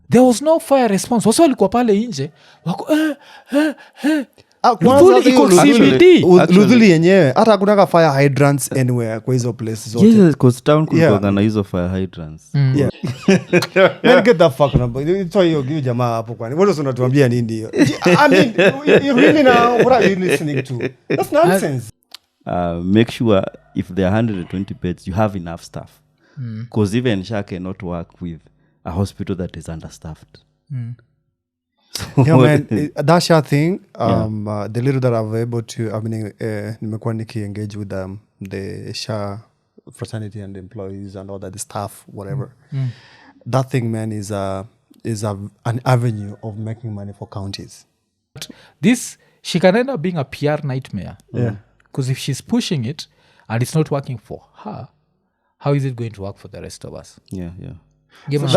there was no fire response. Wasi walikuwa pale nje wako Luthuli iko CBD. Luthuli yenyewe hata hakunaka fire hydrants anywhere kwa hizo places zote. Yes, cause town kulikuwa na hizo fire hydrants. Yeah. Man, get the fuck number. It's why you jamaa hapo kwani. What unatuambia nini hiyo? I mean, you really now what are you listening to? That's nonsense. Make sure if there are 120 beds you have enough staff. Because even SHA cannot work with a hospital that is understaffed. Yeah, man, that SHA thing, the little that I've able to, I mean, nimekuwa engage with the SHA fraternity and the employees and all that, the staff, whatever. That thing, man, is an avenue of making money for counties. This, she can end up being a PR nightmare. Yeah. Because if she's pushing it and it's not working for her, how is it going to work for the rest of us? Yeah. Give us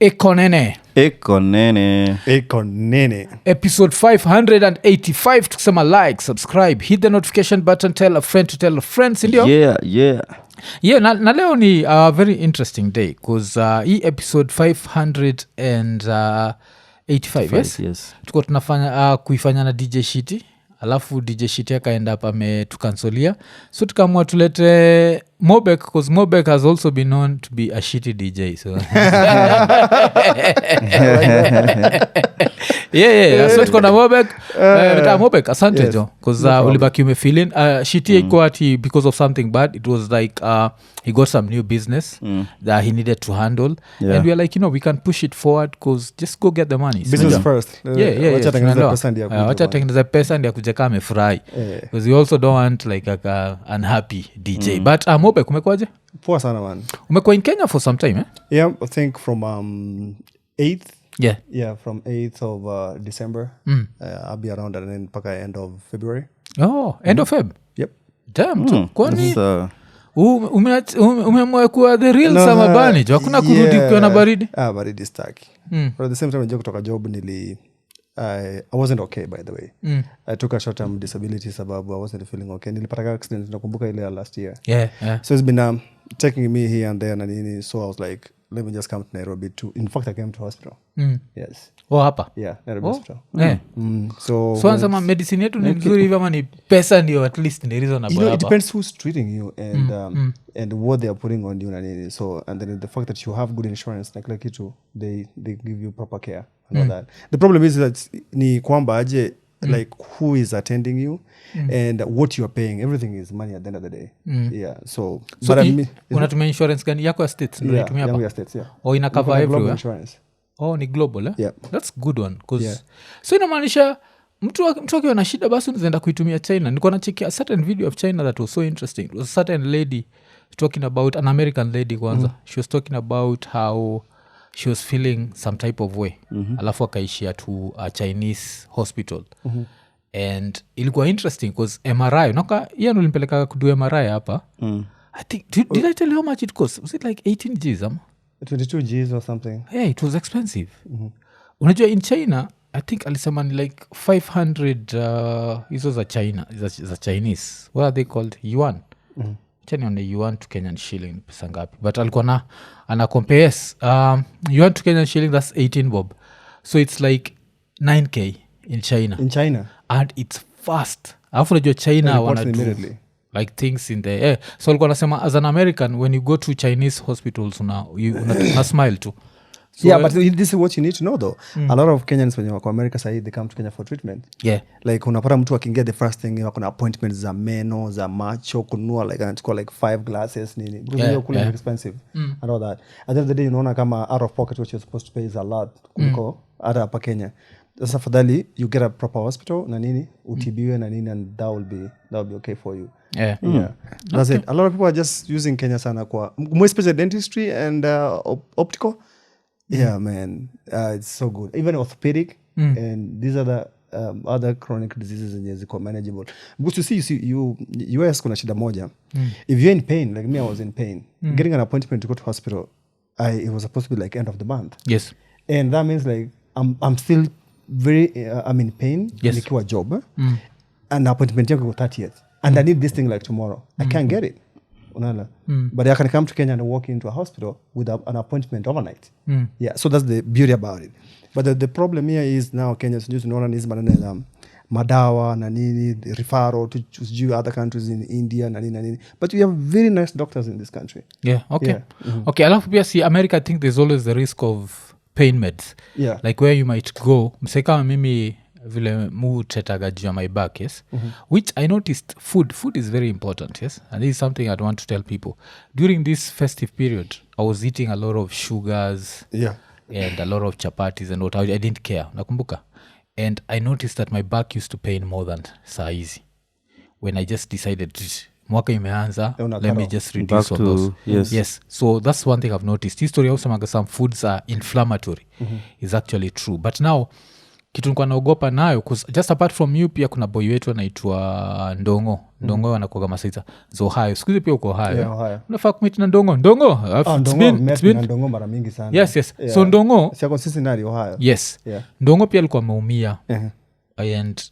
Iko Nini. Episode 585 tukisema like, subscribe, hit the notification button, tell a friend to tell a friend, sindio? Yeah, na leo ni a very interesting day because hii episode 585 yes? Tuko tunafanya kuifanya na DJ Shiti, alafu DJ Shiti akaenda hapa ametukansolia, so tukaamua tulete Mobek because Mobek has also been known to be a shitty DJ, so so tuko na Mobek. Mobek, asante jo because ulibaki umefeeling Shiti iko ati because of something bad. It was like he got some new business that he needed to handle, and we are like, we can push it forward because just go get the money. Business first. Wacha tengeneza pesa ndio akuje kama amefurahi, because we also don't want like a unhappy DJ. But Mobek, umekwaje? Poa sana man. Umekuwa in Kenya for some time, eh? Yeah, I think from 8th. Yeah, from 8th of December. I'll be around and then paka end of February. Oh, end of Feb? Yep. Damn, kwani umeamua kuwa the real summer bunny, hakuna kurudi kwa na baridi? Baridi staki. But at the same time nilikuwa kutoka job I wasn't okay, by the way. I took a short-term disability sababu I wasn't feeling okay. Nilipata accident nakumbuka ile last year. Yeah. So it's been taking me here and there na nini, so I was like, let me just come to Nairobi too. In fact, I came to hospital. Yes. Hapa? Yeah, Nairobi hospital. So anasema medicine yetu ni nzuri hivi ama ni pesa ndio at least ni reason about hapa? It depends who's treating you and what they are putting on you na nini. So and then the fact that you have good insurance na kila kitu, they give you proper care and all that. The problem is that ni kwamba aje like who is attending you and what you are paying, everything is money at the end of the day. Yeah, so but unatumia insurance gani yako ya states ndio unatumia hapa? Yeah, states, yeah. Or ina cover everywhere? Insurance. Oh, ni global, eh? Yeah. That's good one cause so inamaanisha mtu akiwa na shida basi unaenda kuitumia China. Nilikuwa nacheki a certain video of China that was so interesting. It was a certain lady talking about an American lady kwanza. She was talking about how she was feeling some type of way. Alafu akaishia to a Chinese hospital. And ilikuwa interesting because MRI, naka yeye nilimpeleka kudu MRI hapa. I think did I tell you how much it cost? Was it like 18 Gs? 22 Gs or something. Yeah, it was expensive. Unajua in China I think alisema ni like 500 hizo za China, za Chinese. What are they called? Yuan. Chani on the yuan to Kenyan shilling pesa ngapi? But alikuwa ana compares yuan to Kenyan shilling, that's 18 bob. So it's like 9k in China. And it's fast. Alafu unajua China wana do like things in the air. So alikuwa anasema as an American when you go to Chinese hospitals una smile too. So, yeah, but this is what you need to know though. A lot of Kenyans when you go America say they come to Kenya for treatment. Yeah. Like unapata mtu akingia the first thing kuna appointments za meno, za macho, kununua like anachukua like 5 glasses nini. Because you're cool and expensive and all that. At the end of the day unaona kama out of pocket what you're supposed to pay is a lot kuliko hata hapa Kenya. Sasa fadhali you get a proper hospital na nini utibiwe na nini and that will be okay for you. Yeah. That's it. A lot of people are just using Kenya sana kwa more especially dentistry and optical. Yeah, man, it's so good. Even orthopedic and these are the other chronic diseases and ziko manageable. Because you see, US kuna shida moja. If you're in pain, like me, I was in pain. Getting an appointment to go to hospital, it was supposed to be like end of the month. Yes, and that means like I'm still very I'm in pain. Yes, nikiwa job. an appointment yangu iko 30th and I need this thing like tomorrow. I can't get it. Unaona? But I can come to Kenya and walk into a hospital with an appointment overnight. Yeah, so that's the beauty about it. But the problem here is now Kenya is using all these madawa na nini, referral to choose other countries in India na nini. But we have very nice doctors in this country. Yeah, okay. Okay, alafu pia see America, I think there's always the risk of pain meds. Yeah. Like where you might go, mse kama mimi vile tetaga juu ya my back, yes? Which I noticed food is very important, yes? And this is something I'd want to tell people. During this festive period, I was eating a lot of sugars. Yeah. And a lot of chapatis and what I didn't care. Nakumbuka. And I noticed that my back used to pain more than saa hizi. When I just decided, mwaka imeanza, let me just reduce all those. Yes. So that's one thing I've noticed. History also some foods are inflammatory. Is actually true. But now, kitu nikuwa naogopa nayo, because just apart from you, pia kuna boy wetu anaitwa Ndongo. Ndongo wanakuaga masaita za Ohio. Sikuzi pia uko Ohio. Yeah, Ohio. Unafaa kumit na Ndongo. Ndongo. Ndongo mara mingi sana. Yes. Yeah. So Ndongo. Siako Cincinnati, Ohio. Yes. Yeah. Ndongo pia alikuwa ameumia. And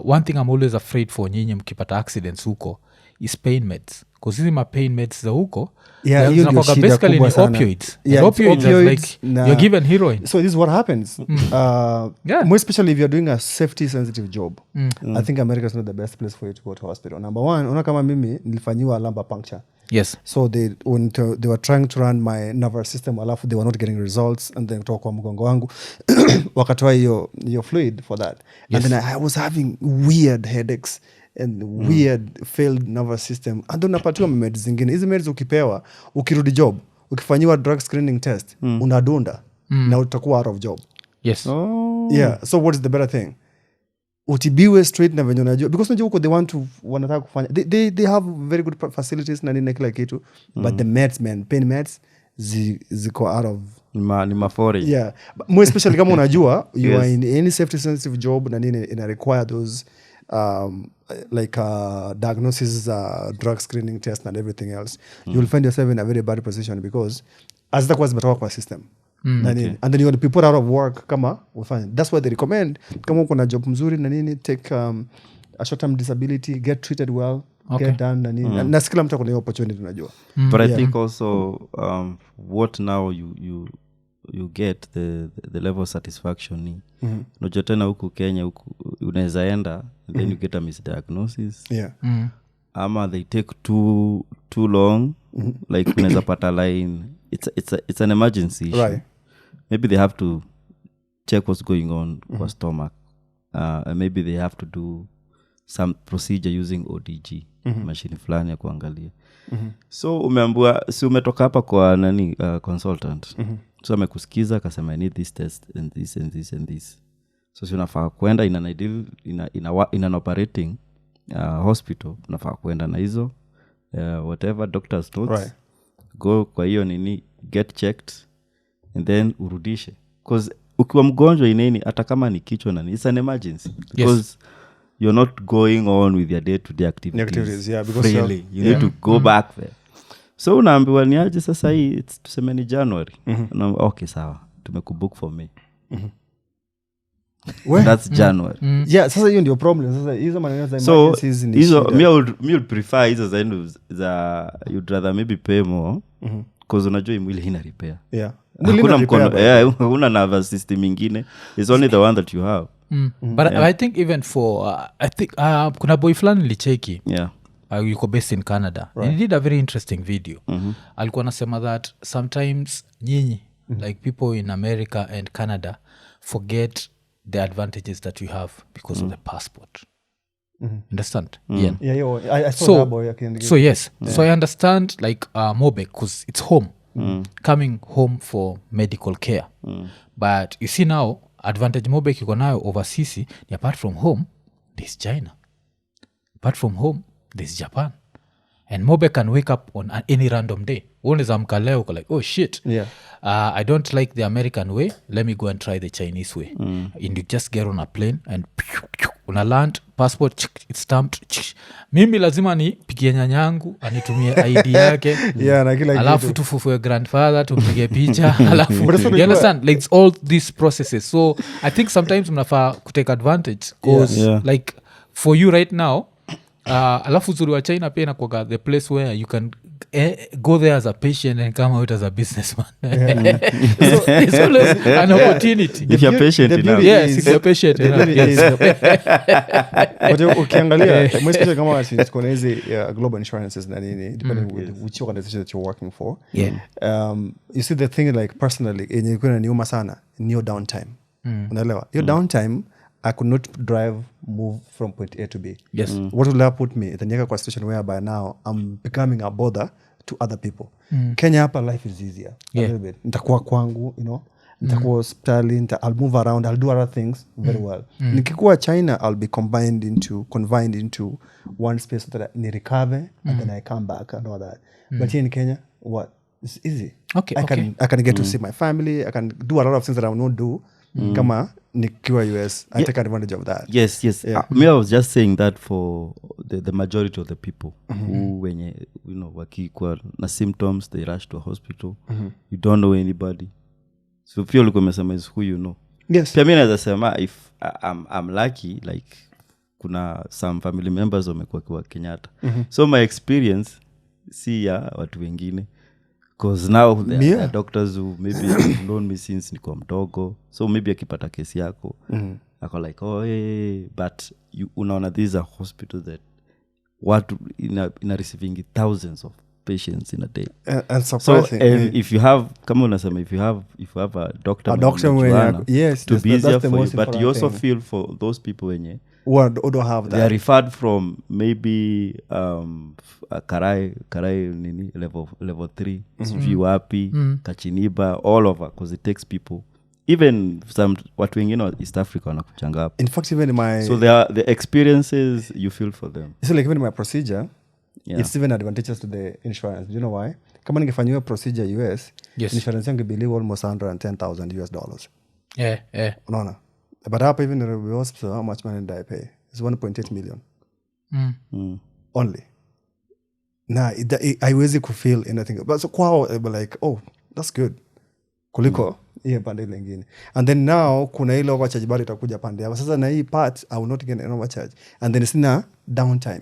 one thing I'm always afraid for nyinyi mkipata accidents huko is pain meds. Because hizi ma pain meds za huko, zinakuwaga basically ni opioids. Yeah, opioids are like, you're given heroin. So this is what happens. More especially if you're doing a safety sensitive job. I think America is not the best place for you to go to hospital. Number one, una kama mimi nilifanyiwa lumbar puncture. Yes. So they were trying to run my nervous system, alafu they were not getting results, and then kutoka kwa mgongo wangu wakatoa hiyo fluid for that. Yes. And then I was having weird headaches and weird failed nervous system. And then napatiwa meds zingine. Hizi meds ukipewa, ukirudi job, ukifanyiwa drug screening test, unadunda na utakuwa out of job. Yes. Yeah. So what is the better thing? Utibiwe straight na venye unajua, because unajua huko wanataka kufanya, they have very good facilities na nini kila kitu, but the meds, man, pain meds ziko out of ni mafori. Yeah, more especially kama unajua you are in any safety sensitive job na nini ina require those like diagnosis, drug screening test and everything else. You will find yourself in a very bad position because azitakuwa zimetoka kwa system. And then you want to be put out of work kama ufanye. That's why they recommend kama uko na job mzuri na nini, take a short term disability, get treated well, get done na nini. Na kila mtu kuna opportunity unajua. But I think also what now you get the level of satisfaction ni unajua tena huku Kenya huku unaweza enda and then you get a misdiagnosis. Ama they take too long, like unaweza pata line, it's an emergency issue. Right. Maybe they have to check what's going on kwa stomach, and maybe they have to do some procedure using ODG machine fulani ya kuangalia. So umeambiwa, si umetoka hapa kwa nani consultant, so amekusikiza akasema I need this test and this and this and this. So si unafaa kwenda in an ideal in an operating hospital, unafaa kwenda na hizo whatever doctor's notes, right. Go kwa hiyo nini, get checked and then urudishe, because ukiwa mgonjwa ineni hata kama ni kichwa nani, it's an emergency because you're not going on with your day-to-day activities because freely. You need to go back there. So unaambiwa ni aje sasa hii, tuseme ni January. Okay, sawa, tumekubook for May. That's January. Yeah, sasa hiyo ndio problem. Sasa hizo maneno za emergencies ni hizo, me would prefer hizo za you'd rather maybe pay more because unajua mwili ina repair. Yeah. Hakuna mkono, una nervous system ingine. It's only the one that you have. But I think even for I think kuna boy fulani nilicheki. Yeah. Yuko based in Canada. Right. And he did a very interesting video. Alikuwa anasema that sometimes nyinyi like people in America and Canada forget the advantages that you have because of the passport. Understand? Yeah. I saw that boy. So yes. Yeah. So I understand like Mobe, because it's home. Coming home for medical care. But you see now, advantage Mobe kiko nayo overseas ni apart from home, there's China. Apart from home, there's Japan. And Mobe can wake up on any random day. Unaweza amka leo uko like, oh shit. Yeah. I don't like the American way. Let me go and try the Chinese way. And you just get on a plane and una land, passport, it's stamped. Mimi lazima nipigie nyanyangu, anitumie ID yake. Na kila alafu tufufue grandfather, tumpige picha. Alafu, you understand? Like it's all these processes. So I think sometimes mnafaa kutake advantage. Because like for you right now alafu uzuri wa China pia inakuwaga the place where you can go there as a patient and come out as a businessman. So it's always an opportunity. If you're patient the enough. beauty Yes, if you're patient the enough, beauty yes. But ukiangalia especially kama kuna hizi global insurances na nini depending with which organization that you're working for. Yeah. You see the thing like personally yenye kuna niuma sana ni your downtime. Unaelewa? Your downtime I could not move from point A to B. Yes. What will that put me? Itaniweka kwa situation whereby now I'm becoming a bother to other people. Kenya hapa life is easier a little bit. Nitakuwa kwangu, you know. Nitakuwa hospitali, I'll move around, I'll do other things very well. Nikikuwa China, I'll be confined into one space so that I recover and then I come back and all that. But here in Kenya, what? It's easy. Okay, I can get to see my family. I can do a lot of things that I will not do. Kama nikiwa US, I take advantage of that. Yes. Me, I was just saying that for the majority of the people who wenye wakikuwa na symptoms they rush to a hospital. You don't know anybody. So pia ulikuwa umesema is who you know. Yes. Pia mimi naweza sema if I'm lucky like kuna some family members wamekuwa kwa Kenyatta. So my experience si ya watu wengine. Because now there are doctors who maybe have known me since niko mdogo. So maybe akipata kesi yako. Ako like, oh, hey. But unaona these are hospitals that what in receiving thousands of patients in a day. And surprising. So if you have, kama unasema, if you have a doctor where yes, to be easier the for most you. But you also thing. feel for those people wenye who don't have that. They are referred from maybe Karai nini level 3, sijui wapi, Kachiniba, all over, because it takes people. Even some watu wengine East Africa wanakuchanga hapo. In fact, even in my so there are the experiences you feel for them. So like even in my procedure, it's even advantageous to the insurance. Do you know why? Kama ningefanyiwa procedure US, insurance yangu believe almost $110,000. Yeah. Unaona? But hapa even in the hospital, how much money did I pay? It's 1.8 million. Only. Nah, haiwezi kufeel anything. But so kwao, they were like, oh, that's good. Kuliko, hiyo pande lingine. And then now, kuna ile overcharge bado itakuja pande hapa. Sasa na hii part, I will not get an overcharge. And then sina downtime.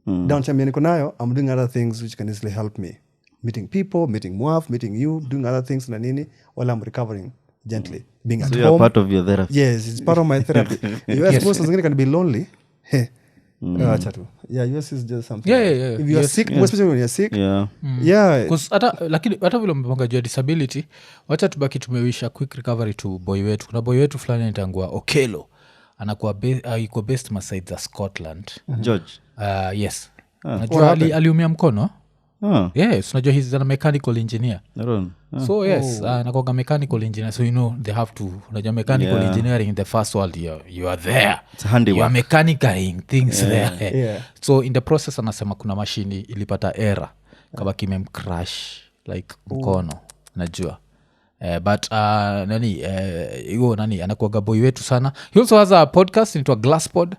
Downtime niko nayo, I'm doing other things which can easily help me. Meeting people, meeting Mwaf, meeting you, doing other things na nini, while I'm recovering gently. Being at so home. you're part of your therapy. Yes, it's part of my therapy. US most zingine can be lonely. Hey. US is just something. Yeah. If you are sick, especially when you're sick. Because hata vile mpanga juu ya disability, wacha tubaki tumewisha quick recovery to boy wetu. Kuna boy wetu fulani nitangua Okelo. Anakuwa iko based maside za Scotland. George. Yes. Najua aliumia mkono. Yes, unajua he's a mechanical engineer. So yes, nakoga mechanical engineer. So you know they have to, unajua mechanical engineering in the first world, you are there. It's handiwork. You are mechanicing things there. So in the process anasema kuna mashini ilipata error. Kaba kimemcrash like mkono. Najua. But nani anakuaga boy wetu sana. He also has a podcast into a glass pod.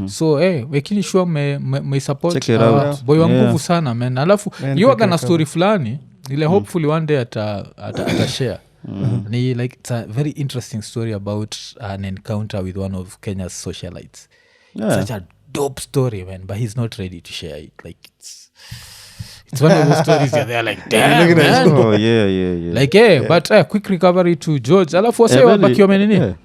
So wekini sure me support boy wa nguvu sana man. Alafu yuwaga na story fulani ile hopefully one day atashare. Ni like it's a very interesting story about an encounter with one of Kenya's socialites. Such a dope story man, but he's not ready to share it. Like it's one of those stories that they're like, damn man. Oh yeah. Like but quick recovery to George. Alafu wase wabaki wamenini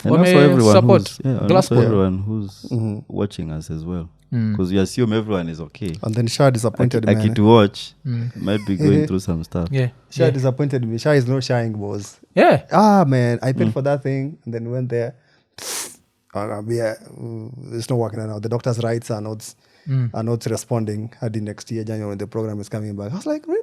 support Glasgow. Everyone who's watching us as well, because we assume everyone is okay, And then Shah disappointed me. to watch might be going through some stuff. Shah disappointed me. Shah is not shying, boss. Man, I paid for that thing and then went there. It's not working out. The doctor's rights are not responding. Hadi next year, January, when the program is coming back. I was like, really?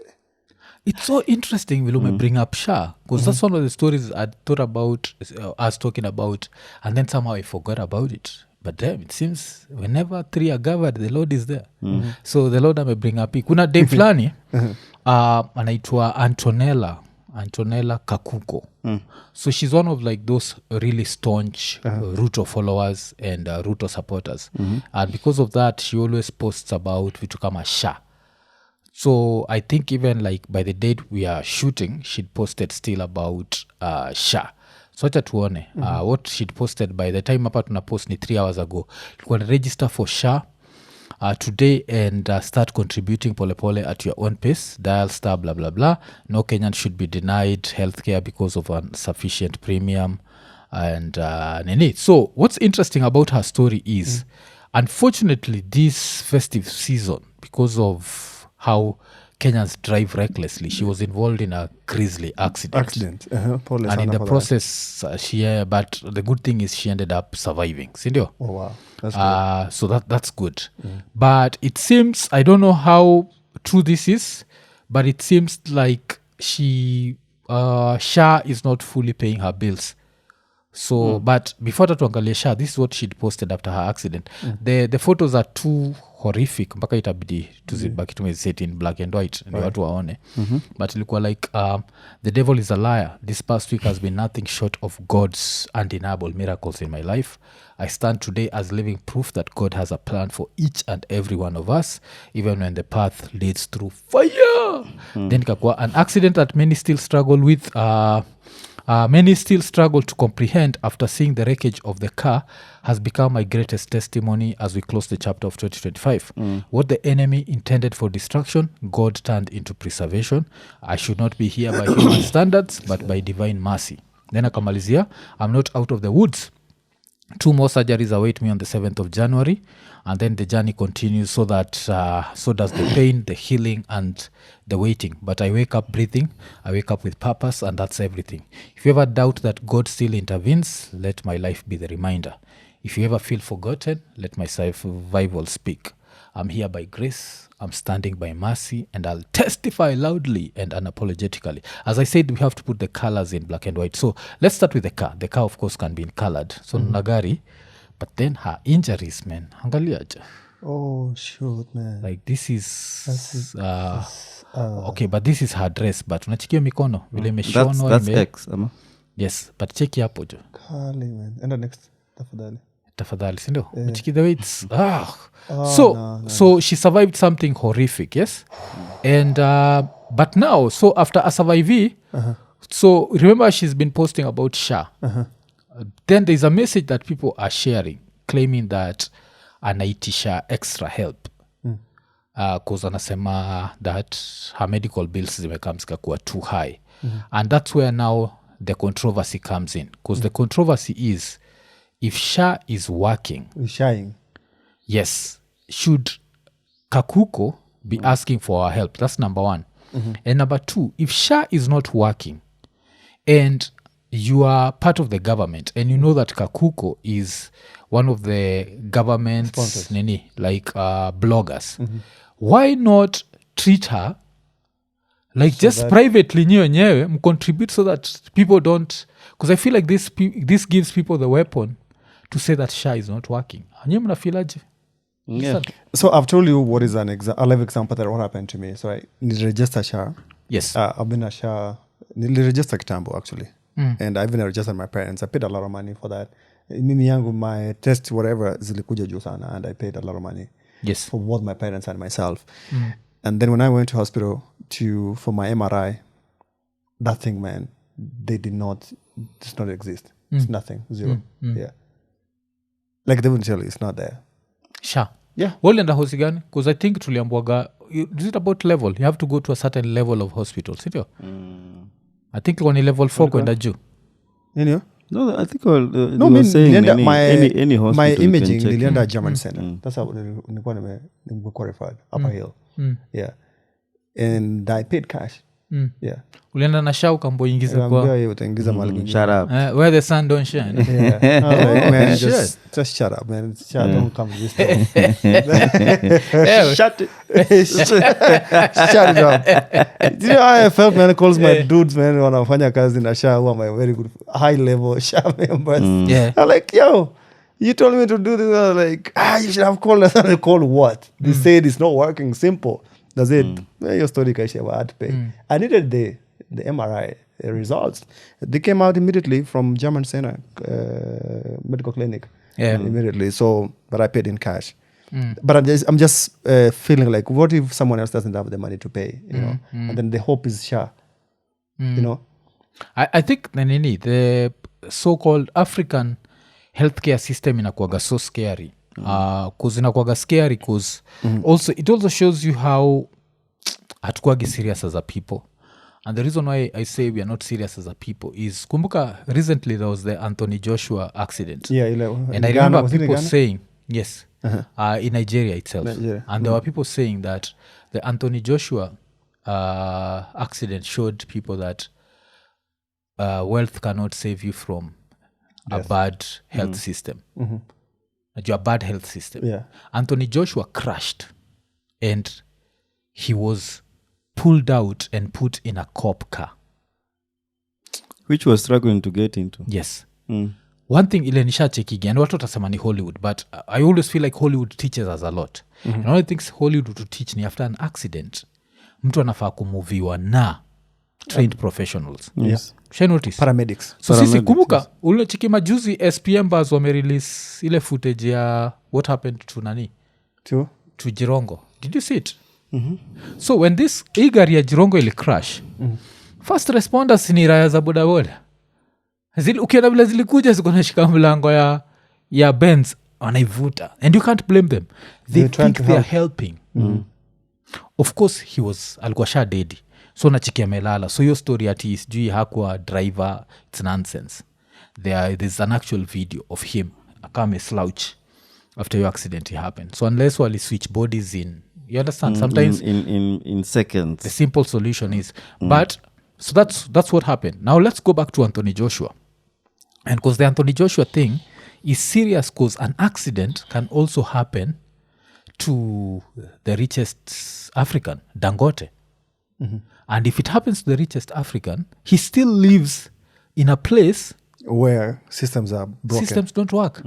It's so interesting Will bring up SHA, because that's one of the stories I thought about us talking about, and then somehow I forgot about it. But then it seems whenever 3 are gathered, the Lord is there. So the Lord may bring up. Kuna day flani anaitwa Antonella Kakuko. So she's one of like those really staunch Ruto followers and Ruto supporters. And because of that, she always posts about vitu kama SHA. So I think even like by the date we are shooting, she'd posted still about SHA. so acha tuone what she'd posted by the time hapa tuna post ni 3 hours ago. You can register for SHA today and start contributing polepole at your own pace. Dial star blah blah blah. No Kenyan should be denied healthcare because of insufficient premium and nini. So what's interesting about her story is unfortunately this festive season, because of how Kenyans drive recklessly, she was involved in a grisly accident. Pole And sana in the for that. process but the good thing is she ended up surviving, sindio? Oh wow, that's good. So that's good. But it seems, I don't know how true this is, but it seems like she SHA is not fully paying her bills. So but before that tuangalie SHA, this is what she'd posted after her accident. The photos are too horrific mpaka itabidi tuzibaki tumeziset in black and white ndio watu waone. But ilikuwa like the devil is a liar. This past week has been nothing short of God's undeniable miracles in my life. I stand today as living proof that God has a plan for each and every one of us, even when the path leads through fire. Then ikakuwa an accident that many still struggle with. Many still struggle to comprehend after seeing the wreckage of the car has become my greatest testimony as we close the chapter of 2025. What the enemy intended for destruction, God turned into preservation. I should not be here by human standards, but by divine mercy. Then akamalizia, I'm not out of the woods. 2 more surgeries await me on the 7th of January, and then the journey continues so that so does the pain, the healing, and the waiting. But I wake up breathing, I wake up with purpose, and that's everything. If you ever doubt that God still intervenes, let my life be the reminder. If you ever feel forgotten, let my survival speak. I'm here by grace, I'm standing by mercy, and I'll testify loudly and unapologetically. As I said, we have to put the colors in black and white. So let's start with the car. The car, of course, can be colored. So Nagari, but then her injuries, man. Angaliaja. Oh shoot, man. Like this is okay, but this is her dress. But unachikia mikono vile imeshonwa That's X, ama? Yes, but cheki hapo jo. Kali, man. And the next, Tafadhali, sindio? Cheki the way it's so she survived something horrific, yes? And but now, so after a survivee, so remember she's been posting about SHA. Then there's a message that people are sharing claiming that anaitisha extra help cause anasema that her medical bills zimekam zikakuwa too high. And that's where now the controversy comes in, because the controversy is if SHA is working, shying. yes, should Kakuko be asking for our help? That's number one. And number two, if SHA is not working and you are part of the government and you know that Kakuko is one of the government's bloggers, why not treat her like just privately nyewe mcontribute so that people don't, because I feel like this gives people the weapon to say that SHA is not working. Anye mnafilaje? Yeah. So I've told you what is a live example that what happened to me. So I register SHA. Yes. I've been a SHA. Register kitambo actually. And I've even registered my parents. I paid a lot of money for that. Mimi yangu, my test, whatever, zilikuja juu sana, and I paid a lot of money. Yes. For both my parents and myself. And then when I went to hospital for my MRI, that thing, man, does not exist. It's nothing, zero. Yeah. Like they wouldn't tell you, it's not there. SHA. Yeah. Walienda hosi gani? Because I think tuliambuaga, is it about level? You have to go to a certain level of hospital, sitio? I think when level 4 kwenda juu. You know? No, I think No, they were saying nilienda any hospital my you can imaging check. nilienda German Center. That's how nilikuwa qualified. Upper Hill. Yeah. And I paid cash. Yeah. Ulienda na SHA ukamboingiza kwa Naambia yeye utaingiza mahali kwingine. Shut up. where the sun don't shine. Yeah. I was like, man, Shit. just shut up, man. SHA don't come this time. Shut it. Shut it up. Do you know how I felt, man? Calls my dudes, man, wanafanya kazi na SHA who are my very good high level SHA members. Yeah. I'm like, yo, you told me to do this. I was like, you should have called us. I called what? They said it's not working. Simple. That's it. Your story kaisha, I had to pay. I needed the MRI results. They came out immediately from German Center medical clinic. Yeah. Immediately. So, but I paid in cash. But I'm just feeling like, what if someone else doesn't have the money to pay? You know, and then the hope is SHA. You know, I think the so-called African healthcare system inakuaga so scary cause inakuaga scary cause also it also shows you how hatukuagi serious as a people. And the reason why I say we are not serious as a people is kumbuka recently there was the Anthony Joshua accident. Yeah, And I remember people saying, yes, in Nigeria itself. Nigeria. And there were people saying that the Anthony Joshua accident showed people that wealth cannot save you from a bad health system. That you're a bad health system. Yeah. Anthony Joshua crashed and he was pulled out and put in a cop car. Which was struggling to get into. Yes. One thing ile nishachekigi and watu watasema ni Hollywood, but I always feel like Hollywood teaches us a lot. And one of the things Hollywood to teach ni after an accident mtu anafaa kumuviwa na trained professionals. Yes. Shall notice? Paramedics. So sisi kumbuka ule chiki majuzi SPM bars wamerelease ile footage ya what happened to nani? To Jirongo. Did you see it? So when this gari ya Jirongo ili crash, first responders ni raya za bodaboda. Ukiona vile zilikuja zikonashika mlango ya Benz wanaivuta and you can't blame them. They think they are helping. Of course alikuwa sha dedi, so nachikia melala. So your story ati sijui hakuwa driver, it's nonsense. There's an actual video of him akame slouch after your accident happened. So unless wali switch bodies in, you understand, sometimes in seconds the simple solution is but so that's what happened. Now let's go back to Anthony Joshua. And because the Anthony Joshua thing is serious because an accident can also happen to the richest African, Dangote. And if it happens to the richest African, he still lives in a place where systems are broken. Systems don't work.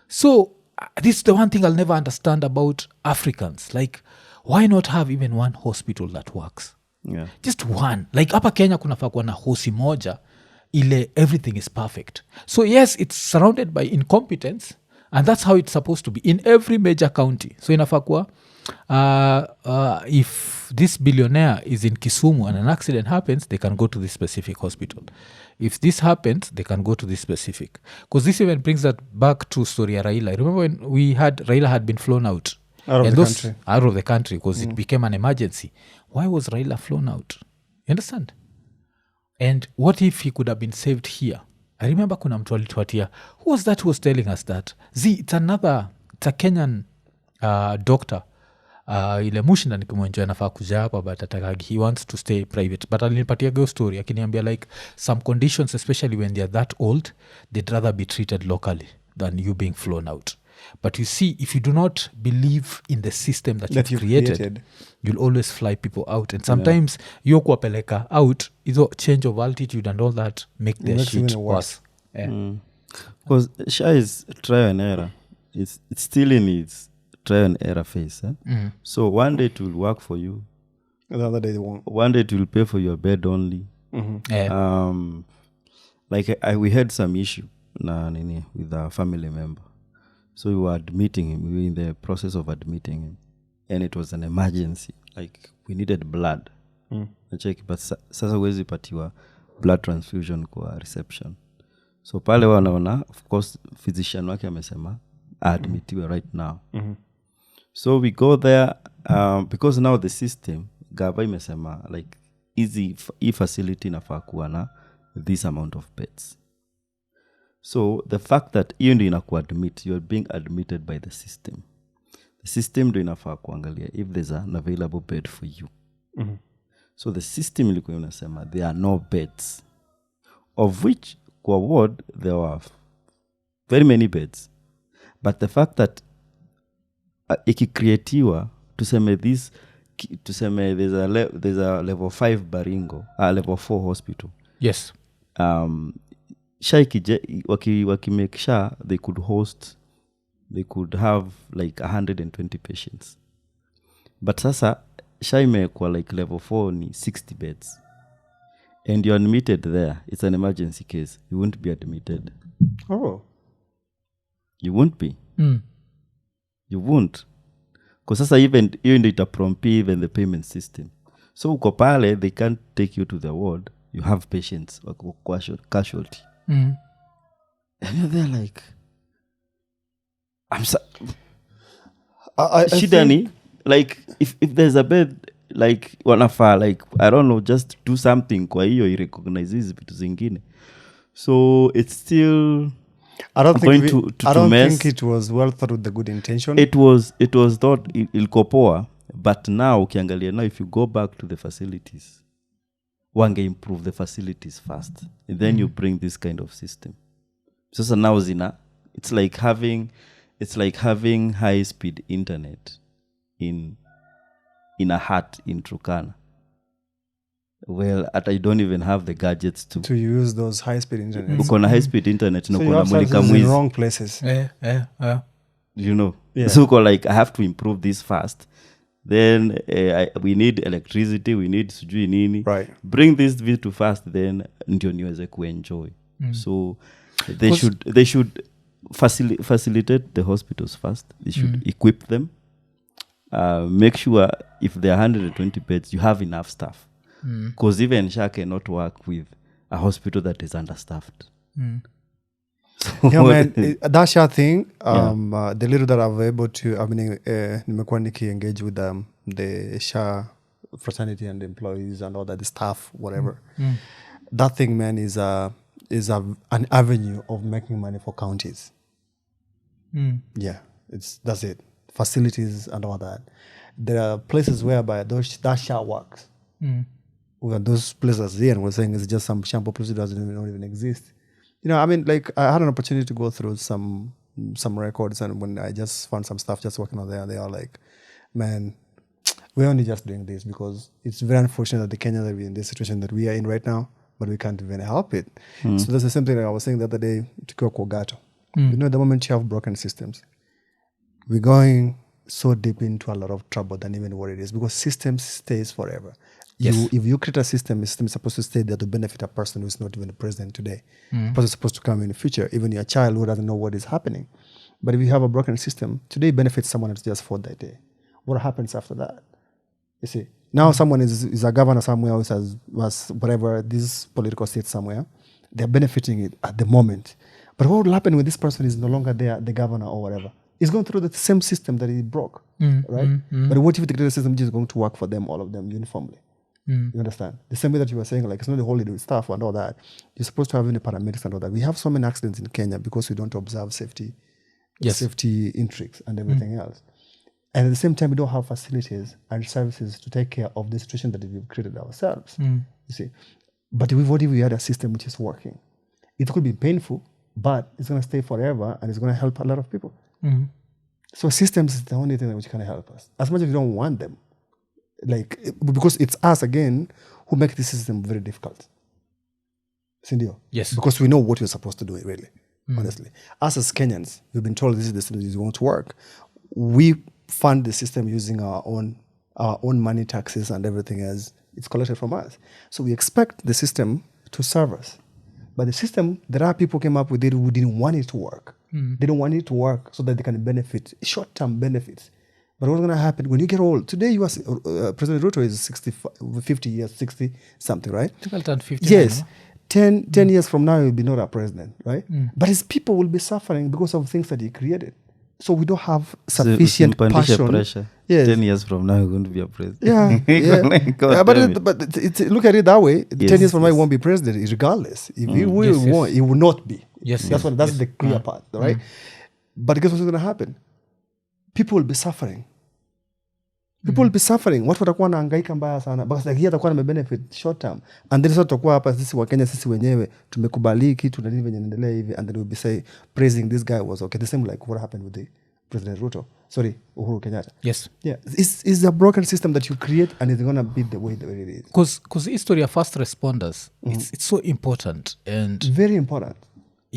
So this is the one thing I'll never understand about Africans. Like, why not have even one hospital that works? Yeah. Just one. Like hapa Kenya kunafaa kuwa na hosi moja ile everything is perfect. So yes, it's surrounded by incompetence and that's how it's supposed to be in every major county. So inafaa kuwa if this billionaire is in Kisumu and an accident happens, they can go to this specific hospital. If this happens, they can go to this specific. Because this even brings that back to story ya Raila. Remember when Raila had been flown out? Out of the country because it became an emergency. Why was Raila flown out? You understand? And what if he could have been saved here? I remember kuna mtu alituatia. Who was that who was telling us that? It's a Kenyan doctor. Ile mushinda nikimwenjua anafaa kuja hapa but atakagi he wants to stay private. But alinipatia go story akiniambia like some conditions, especially when they're that old, they'd rather be treated locally than you being flown out. But you see, if you do not believe in the system that you've created, you'll always fly people out. And sometimes you kuwapeleka out, either change of altitude and all that make their shit worse. Because SHA is trial and error. It's still in its trial and error phase. So one day it will work for you. Another day they won't. One day it will pay for your bed only. Like we had some issue with a family member. So we were admitting him. We were in the process of admitting him. And it was an emergency. Like, we needed blood. But sasa huwezi patiwa blood transfusion kwa reception. So pale wanaona, of course, physician wake amesema, admitiwe right now. So we go there, because now the system, gava imesema, like, facility inafaa kuwa na this amount of beds. So the fact that hiyo ndio inakuadmit, you're being admitted by the system. The system ndio inafaa kuangalia if there's an available bed for you. So the system ilikuwa inasema there are no beds, of which kwa ward there were very many beds. But the fact that ikikreatiwa tuseme there's a level 5 Baringo, level 4 hospital. Yes. SHA waki make sure they could have like 120 patients. But sasa SHA imekuwa like level 4 ni 60 beds. And you're admitted there. It's an emergency case. You won't be admitted. Oh. You won't be. You won't. Because sasa even ndio itaprompt even the payment system. So uko pale, they can't take you to the ward. you have patients casualty, Mm. and you're there like, I shida ni like if there's a bed like wanafaa like I don't know, just do something kwa hiyo irecognize hizi vitu zingine. So it's still I don't going think to I don't mess. think it was well thought with the good intention. It was thought ilikuwa poa, but now ukiangalia now, if you go back to the facilities, wange improve the facilities first, and then you bring this kind of system. So now it's like having high speed internet in a hut in Turkana. Well, I don't even have the gadgets to use those high speed internet. uko na high speed internet na So uko you na have mulika services in mwizi, wrong places. you know. Yeah. So uko like, I have to improve this fast, then we need electricity, we need sujui nini, Right. bring this vitu fast, then ndio niweze kuenjoy. So they should facilitate the hospitals first. They should equip them, make sure if there are 120 beds you have enough staff, because even SHA cannot work with a hospital that is understaffed. So Yeah, man, that SHA thing, the little that I've able to, I mean, nimekuwa engage with the SHA fraternity and the employees and all that, the staff, whatever. That thing, man, is an avenue of making money for counties. Yeah, that's it. Facilities and all that. There are places whereby that SHA works. Well, those places here, and we're saying it's just some shampoo procedure don't even exist. You know, I mean, like I had an opportunity to go through some records, and when I just found some stuff just working on there, they are like, man, we're only just doing this because it's very unfortunate that the Kenya that we're in this situation that we are in right now, but we can't even help it. So that's the same thing that I was saying the other day to Kogato. You know, the moment you have broken systems, we're going so deep into a lot of trouble than even what it is, because systems stays forever. Yes. If you create a system is supposed to stay there to benefit a person who's not even the president today. The person is supposed to come in the future, even your child who doesn't know what is happening. But if you have a broken system, today benefits someone else just for that day. What happens after that? You see, now someone is a governor somewhere who was whatever, this political state somewhere, they're benefiting it at the moment. But what will happen when this person is no longer there, the governor or whatever? He's going through the same system that he broke, right? But what if the created system is going to work for them, all of them, uniformly? You understand? The same way that you were saying, like, it's not the holiday stuff and all that. You're supposed to have any paramedics and all that. We have so many accidents in Kenya because we don't observe safety intrigues and everything else. And at the same time, we don't have facilities and services to take care of the situation that we've created ourselves. You see? But what if we had a system which is working? It could be painful, but it's going to stay forever and it's going to help a lot of people. So systems is the only thing which can help us. As much as we don't want them. Like, because it's us again who make this system very difficult. Sindio? Yes. Because we know what we're supposed to do, really, honestly. Us as Kenyans, we've been told this is the system that is going to work. We fund the system using our own money, taxes, and everything as it's collected from us. So we expect the system to serve us. But the system, there are people came up with it who didn't want it to work. They don't want it to work so that they can benefit, short-term benefits. But what's going to happen when you get old? Today, you are President Ruto is 50 years, 60 something, right? I think I'll turn 50. Yes. 10 years from now, he will be not a president, right? But his people will be suffering because of things that he created. So we don't have sufficient passion. Pressure. Yes. 10 years from now, you're going to be a president. Yeah. But look at it that way. 10 years from now, he won't be president, regardless. If he will, he will not be. That's the clear part, right? But guess what's going to happen? People will be suffering. People will be suffering. Watu watakuwa wanahangaika mbaya sana. Because like, atakuwa na benefit short term. And then tutakuwa hapa sisi wa Kenya sisi wenyewe tumekubaliki tunadili venye naendelea hivi, and then we'll be say praising this guy was okay. The same like what happened with the President Ruto. Sorry, Uhuru Kenyatta. Yes. Yeah. It's a broken system that you create, and it's going to be the way it is. Because the history of first responders, it's so important. And very important.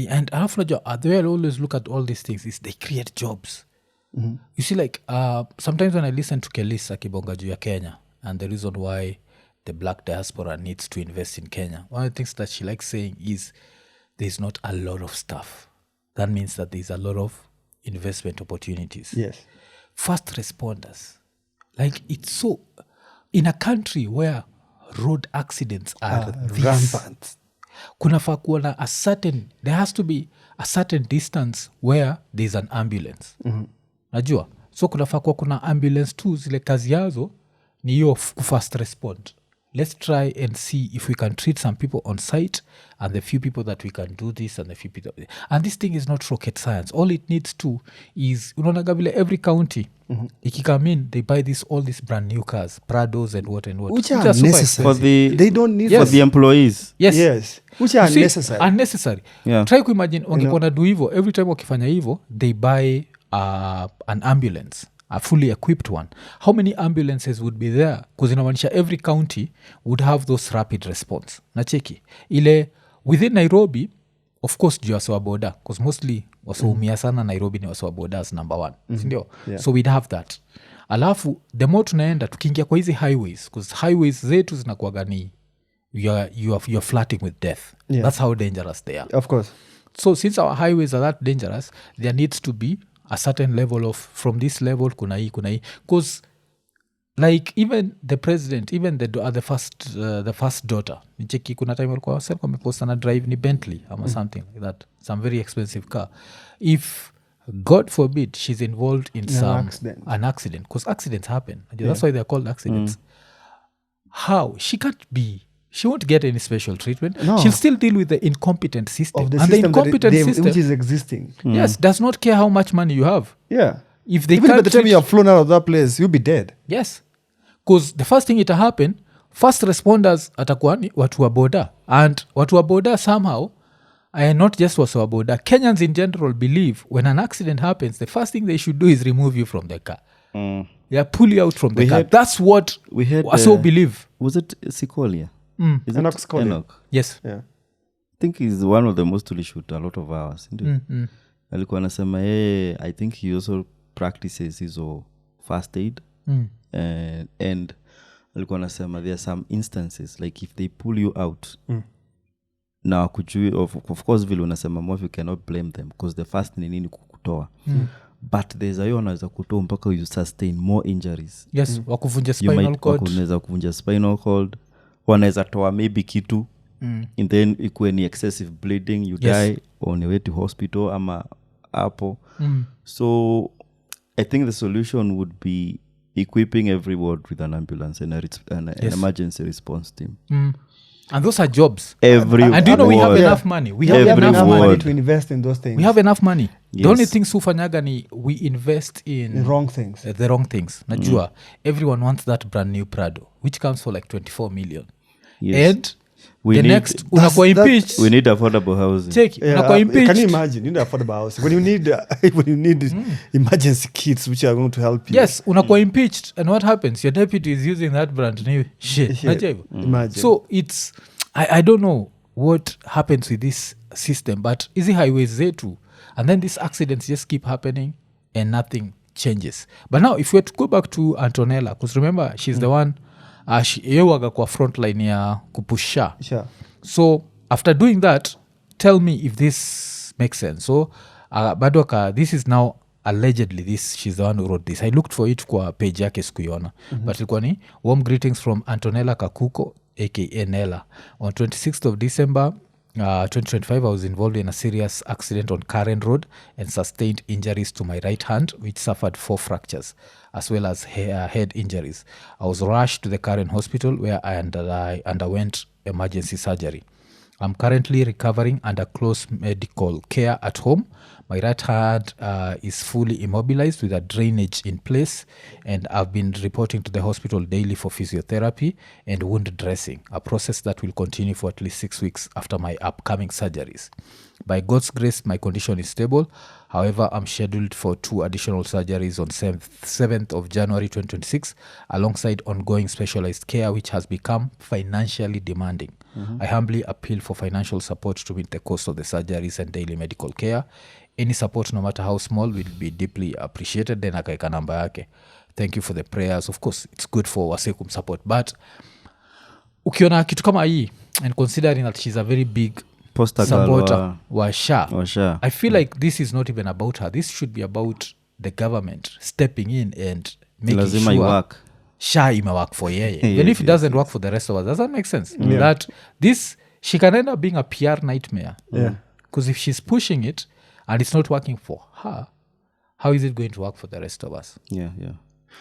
And after the way I always look at all these things is they create jobs. You see, like, sometimes when I listen to Kelisa Kibonga juu ya Kenya and the reason why the black diaspora needs to invest in Kenya, one of the things that she likes saying is there's not a lot of stuff. That means that there's a lot of investment opportunities. Yes. First responders. Like, it's so... In a country where road accidents are this rampant. kunafaa kuwa na there has to be a certain distance where there's an ambulance najua so kunafaa kuwa kuna ambulance tu zile kazi yazo ni hiyo kufast respond. Let's try and see if we can treat some people on site and the few people that we can do this and the few people and this thing is not rocket science. All it needs to is unaonaga vile every county ikikame in they buy all these brand new cars Prados and what which are super necessary. expensive. They don't need for the employees. yes which are You see, necessary. unnecessary. Yeah. Try kuimagine wangekuwa na do hivo every time wakifanya hivo they buy an ambulance a fully equipped one. How many ambulances would be there? Because inamaanisha every county would have those rapid response nacheki ile within Nairobi of course juu wasewaboda because mostly wasoumia sana Nairobi ni wasewaboda as number one sindio so we'd have that alafu the more tunaenda tukiingia kwa hizi highways because highways zetu zinakuwaga ni you're flirting with death. That's how dangerous they are. Of course. So since our highways are that dangerous there needs to be a certain level of from this level kuna hii because like even the president even the first daughter nicheki kuna time walikuwa wamepost na drive ni Bentley ama something like that some very expensive car if God forbid she's involved in an accident because accidents happen that's why they're called accidents how she won't get any special treatment. No. She'll still deal with the incompetent system. Of the and system the incompetent system which is existing. yes does not care how much money you have. Yeah. If they Even by can't the time treat- you have flown out of that place, you'll be dead. yes because the first thing ita happen first responders atakuwa ni watu wa boda and watu wa boda somehow not just watu wa boda Kenyans in general believe when an accident happens the first thing they should do is remove you from the car. Pull you out from the car. That's what We had so believe. was it Sikolia? Is Enoch it Sikolia. Enoch? Yes. Yeah. I think he's one of the most really shoot a lot of hours. Alikuwa anasema I think he also practices his first aid and alikuwa anasema there are some instances like if they pull you out na kujui of course vile unasema more you cannot blame them because the first ni nini kukutoa but there's a wanaweza kutoa mpaka you sustain more injuries. Yes wakuvunja spinal cord wanaweza kuvunja spinal cord wanaweza toa maybe kitu and then ikuwe ni excessive bleeding you die on your way to hospital ama hapo so I think the solution would be equipping every ward with an ambulance and an emergency response team. And those are jobs. Every and do you know we have ward. enough money. We We have have enough enough money. money ward. to invest in those things. We have enough money. Yes. The only things hufanyaga ni we invest in in wrong things. the wrong things. Najua everyone wants that brand new Prado which comes for like 24 million. Yes. And We the need- next unakuwa impeached. we need affordable housing. Check unakuwa Can you impeached. imagine? You need affordable housing. When you need emergency kits which are going to help you. Yes, unakuwa impeached and what happens? Your deputy is using that brand new shit. Najua hivyo? Imagine. So it's I don't know what happens with this system but easy highways zetu and then these accidents just keep happening and nothing changes. But now if we were to go back to Antonella because remember she's the one yewaga kwa frontline ya kupusha Sure. so after doing that tell me if this makes sense. So badwaka this is now allegedly she's the one who wrote this. I looked for it kwa page yake sikuiona but ilikuwa ni warm greetings from Antonella Kakuko aka Nella. On 26th of December 2025 I was involved in a serious accident on Karen Road and sustained injuries to my right hand which suffered 4 fractures as well as head injuries. I was rushed to the Karen Hospital where I underwent emergency surgery. I'm currently recovering under close medical care at home. My right hand is fully immobilized with a drainage in place and I've been reporting to the hospital daily for physiotherapy and wound dressing, a process that will continue for at least 6 weeks after my upcoming surgeries. By God's grace, my condition is stable. However, I'm scheduled for 2 additional surgeries on 7th of January 2026 alongside ongoing specialized care which has become financially demanding. I humbly appeal for financial support to meet the cost of the surgeries and daily medical care. Any support, no matter how small, will be deeply appreciated. Then akaeka namba yake. Thank you for the prayers. Of course, it's good for wase kumsupport. But ukiona kitu kama hii and considering that she's a very big Poster girl supporter wa SHA, wa SHA. I feel like this is not even about her. This should be about the government stepping in and making lazima sure iwork. SHA imework for yeye even if it doesn't work for the rest of us. Does that make sense? That this she can end up being a PR nightmare because if she's pushing it and it's not working for her, how is it going to work for the rest of us?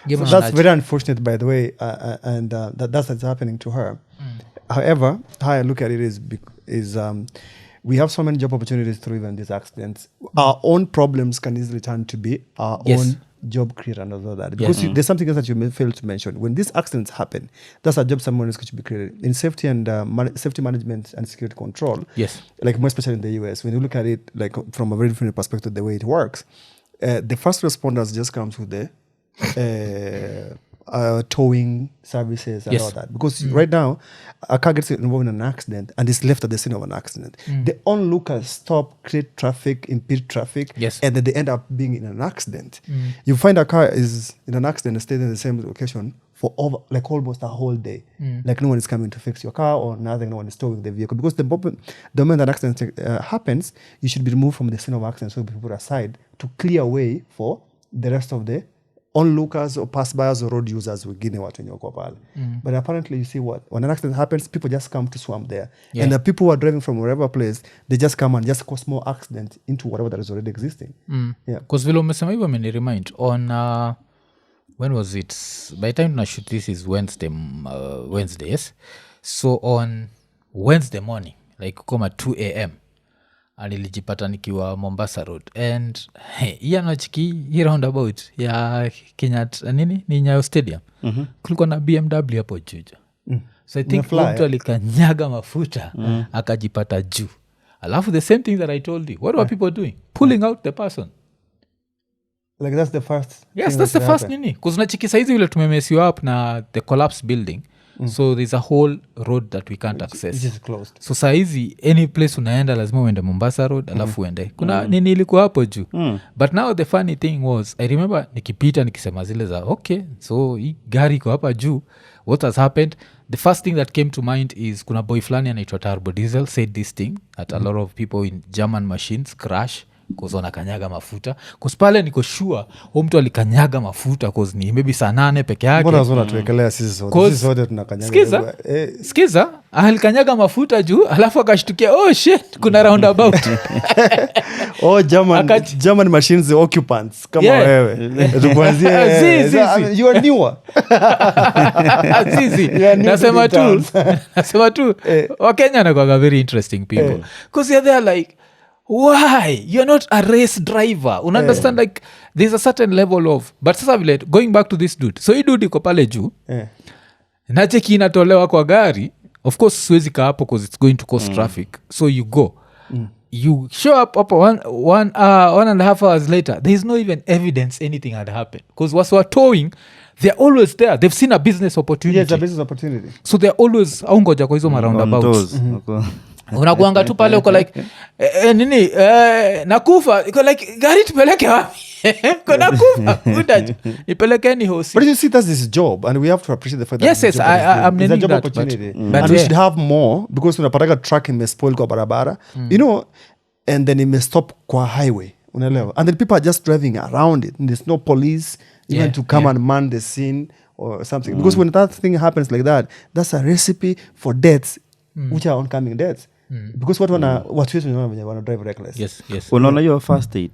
So that's very unfortunate, by the way, and that's what's happening to her. However, how I look at it is we have so many job opportunities through even these accidents. Our own problems can easily turn to be our own job creator and all that. Because there's something else that you may fail to mention. When these accidents happen, that's a job someone else could be created. In safety and safety management and security control, like more especially in the US, when you look at it like from a very different perspective, the way it works, the first responders just comes with the towing services and all that. Because right now, a car gets involved in an accident and is left at the scene of an accident. The onlookers stop, create traffic, impede traffic, and then they end up being in an accident. You find a car is in an accident and stays in the same location for almost a whole day. Like no one is coming to fix your car or nothing, no one is towing the vehicle. Because the moment an accident happens, you should be removed from the scene of accident so people put aside to clear way for the rest of the onlookers or passbyers or road users wengine watu wenye wako pale. But apparently you see what when an accident happens, people just come to swamp there, and the people who are driving from wherever place, they just come and just cause more accident into whatever that is already existing. Because vile umesema hivyo meni remind on when was it, by the time na shoot this is Wednesday, yes? So on Wednesday morning like kama 2 a.m. nilijipata nikiwa Mombasa Road and nachiki hii roundabout ya Kenyatta ni Nyayo Stadium. Kulikuwa na BMW hapo juja. So I think mtu alikanyaga mafuta akajipata juu. Alafu the same thing that I told you. What were people doing? Pulling out the person. Like that's the first. Yes, that's the first nini. Because nachiki saizi vile tumemesiwa up na the collapsed building. So there's a whole road that we can't access. It is closed. So saizi any place unaenda lazima uende Mombasa Road alafu uende. Kuna nini ilikuwa hapo juu. But now the funny thing was I remember nikipita nikisema zile za okay, so hii gari iko hapa juu. What has happened? The first thing that came to mind is kuna boy flani anaitwa Turbo Diesel said this thing that a lot of people in German machines crash cause wanakanyaga mafuta. Cause pale niko sure mtu alikanyaga mafuta cause ni maybe saa 8 peke yake. Mbona zona tuwekelea sisi sote tunakanyaga. Skiza alikanyaga mafuta juu alafu akashtukia oh shit kuna roundabout. German machines occupants kama wewe. Tukuanzie you are newer. Nasema tu Wakenya na very interesting people. Cause they're like why you're not a race driver, understand like there's a certain level of but sasa vile going back to this dude, so hii dude iko pale juu na cheki inatolewa kwa gari, of course siwezi kaa hapo because it's going to cause traffic, so you go you show up 1.5 hours later, there is no even evidence anything had happened because what's were towing, they're always there, they've seen a business opportunity. It's a business opportunity, so they're always aungoja kwa hizo roundabouts. Unakuanga tu pale uko like nini nakufa iko like gari tupeleke wapi kuna kufa ipelekeni hosi. But you see that's this job and we have to appreciate the fact that yes I'm it's a job opportunity and we should have more because unapataga truck imespoil kwa barabara you know, and then it may stop kwa highway unaelewa, and then people are just driving around it and there's no police even to come and man the scene or something because when that thing happens like that, that's a recipe for deaths which are oncoming deaths. Because what wanna drive reckless. Yes. Unaona your first aid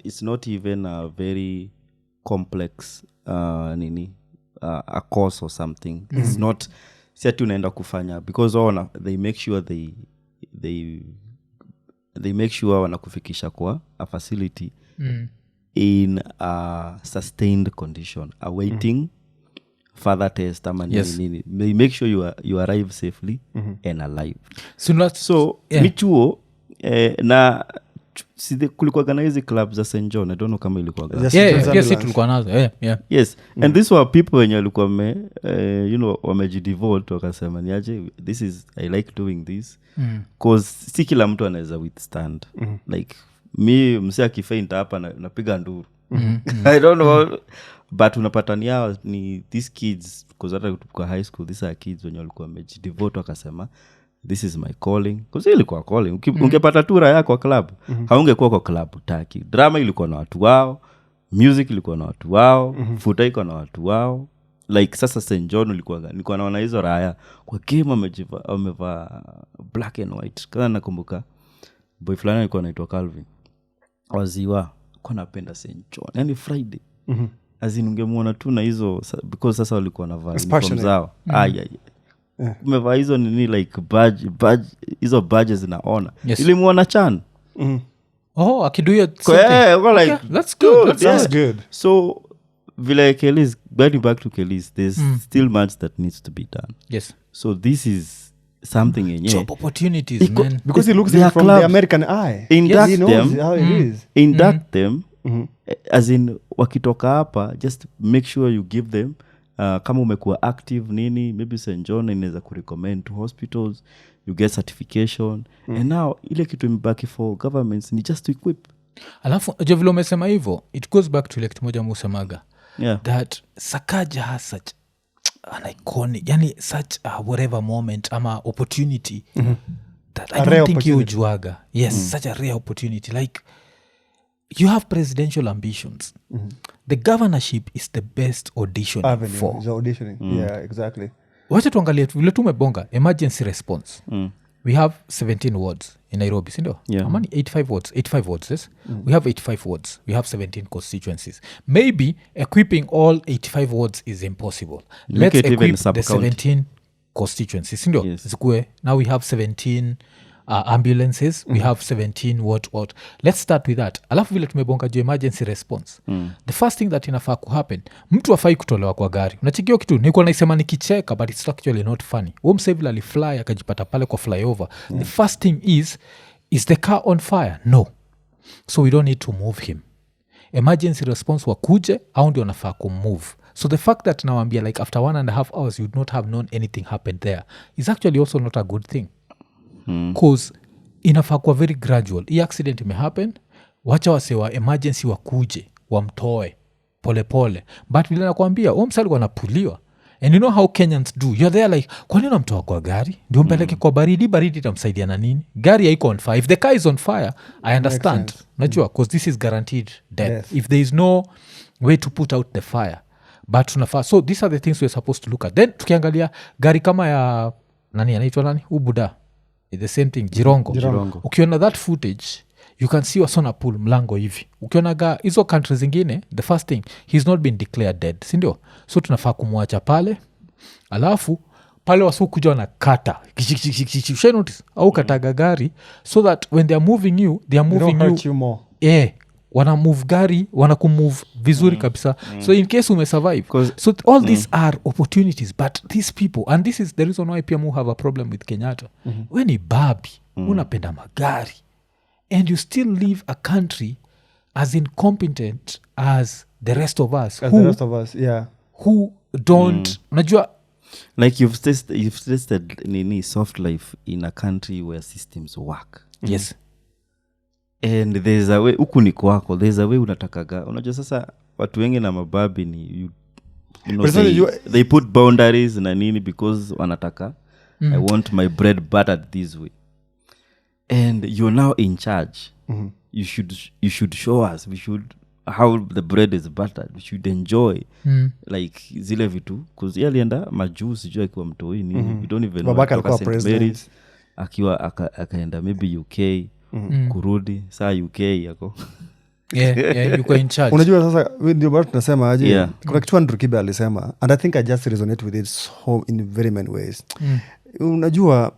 it's not even a very complex a course or something. It's not si unaenda kufanya because they make sure they make sure wanakufikisha kwa a facility in a sustained condition awaiting further test ama nini. They make sure you arrive safely and alive. So michuo na kulikuwa na hizi clubs za St. John, I don't know kama ilikuwa yes tulikuwa nazo yes and these were people wenye walikuwa wamejidevote wakasema niaje I like doing this cause si kila mtu anaweza withstand like me msia kifaint hapa napiga nduru I don't know but unapatania ni these kids because hata kwa high school these are kids wenye walikuwa wamejidevote wakasema this is my calling because ilikuwa calling ungepata tura yako kwa club haungekuwa kwa club utaki. Drama ilikuwa na watu wao, music ilikuwa na watu wao, futa iko na watu wao, like sasa St John nilikuwa naona hizo raya kwa game wamevaa black and white. Kana nakumbuka boy fulani alikuwa anaitwa Calvin waziwa kwa napenda St John yani Friday azinungemuona tu na hizo because sasa walikuwa na vaa uniform zao umevaa hizo nini like badge hizo badges zinaona ilimuona Chan akiduya like that's good. That's good. So vile Kelly's going back to Kelly's, there's still much that needs to be done. Yes. So this is something job opportunities, man. Because he looks from the American eye. Induct he knows them. how it is. Induct them. As in wakitoka hapa, just make sure you give them kama umekuwa active nini, maybe St John inaweza kurecommend to hospitals, you get certification. And now ile kitu imebaki for governments ni just to equip. Alafu je vile umesema hivyo, it goes back to like moja musemaga. Yeah. That Sakaja has such an iconic, yani such a whatever moment ama opportunity that I don't think you ujuaga. Yes, such a rare opportunity. Like you have presidential ambitions. The governorship is the best audition for. Is auditioning. Yeah, exactly. Wacha tuangalie vile tumebonga emergency response. We have 17 wards in Nairobi, sindio? Yeah. How many? 85 wards, yes? We have 85 wards. We have 17 constituencies. Maybe equipping all 85 wards is impossible. Let's equip the 17 constituencies, sindio? Yes. Now we have 17 ambulances. We have 17 what. Let's start with that. Alafu vile tumebonga juu emergency response. The first thing that inafaa kuhappen, mtu afai kutolewa kwa gari. Unachikio kitu, nikuwa naisema nikicheka, but it's actually not funny. Msevile alifly, akajipata pale kwa flyover. The first thing is the car on fire? No. So we don't need to move him. Emergency response wakuje, au ndio nafaa kumove. So the fact that nawambia like after 1.5 hours you would not have known anything happened there is actually also not a good thing. Cause inafaa kuwa very gradual. Hii accident imehappen, wacha wasewa emergency wakuje wamtoe pole but vile nakwambia msali wanapuliwa. And you know how Kenyans do, you're there like kwa nini unamtoa kwa gari ndio mpeleke kwa baridi itamsaidia na nini? Gari haiko on fire. If the car is on fire I understand, najua because this is guaranteed death if there is no way to put out the fire. But tunafaa, so these are the things we're supposed to look at. Then tukiangalia gari kama ya nani anaitwa nani Ubuda, the same thing Jirongo. Ukiona that footage you can see wasona pull mlango hivi. Ukiona hizo countries zingine, the first thing he's not been declared dead, sindio? So tunafaa kumwacha pale, alafu pale wasu kuja wanakata notice au kataga gari so that when they are moving you they are moving you more. Wana move gari, wana kumove vizuri kabisa. So in case umesurvive, so all these are opportunities. But these people, and this is the reason why PMU have a problem with Kenyatta. When ni babi unapenda magari and you still leave a country as incompetent as the rest of us, who don't unajua like you've tested nini soft life in a country where systems work. Yes. And there's a way huku ni kwako, there's a way unatakaga. Unajua sasa watu wengi na mababi ni you know, they put boundaries na nini because wanataka I want my bread buttered this way. And you're now in charge. You should show us how the bread is buttered. We should enjoy like zile vitu because alienda majuu sijui akiwa mtoi nini. We don't even know about St. Mary's akiwa akaenda maybe UK. Kurudi saa UK yako yuko in charge. Unajua sasa ndio bado tunasema aje kuna kitu Andrew Kibe alisema and I think I just resonate with it so in very many ways. Unajua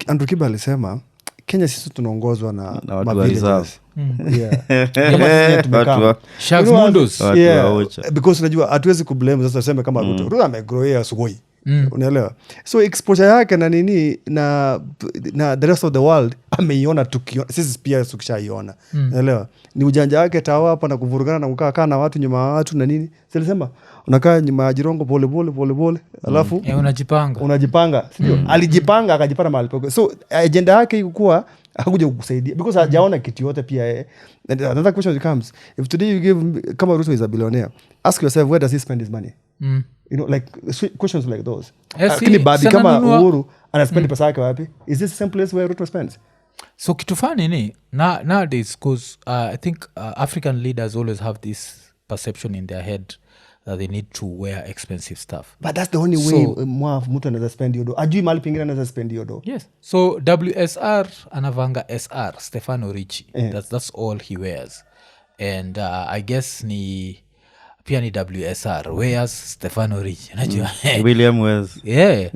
Andrew Kibe alisema Kenya sisi tunaongozwa na villages. Because unajua hatuwezi kublame sasa tuseme kama Ruto amegrow Sugoi. Unaelewa? So exposure yake na nini na the rest of the world ameiona sisi pia tukishaiona. Unaelewa? Ni ujanja wake tawa hapa na kuvurugana na kukaa na watu nyuma ya watu na nini. Silisema unakaa nyuma ya Jirongo pole alafu unajipanga sio? Alijipanga akajipata mahali pake. So agenda yake ilikuwa hakuja kukusaidia because hajaona kitu yote pia. Another question comes, if today you give kama Ruto is a billionaire, ask yourself where does he spend his money? You know, like questions like those. Lakini baadhi kama Uhuru anaspend pesa yake wapi? Is this the same place where Ruto spends? So kitu fani ni nowadays because I think African leaders always have this perception in their head that they need to wear expensive stuff. But that's the only way mtu anaweza spend yodo. Ajui mali pengine anaweza spend yodo. Yes. So WSR anavanga SR, Stefano Ricci. That's all he wears. And I guess pia ni WSR wears Stefano Ricci. Unajua? William wears. Yeah.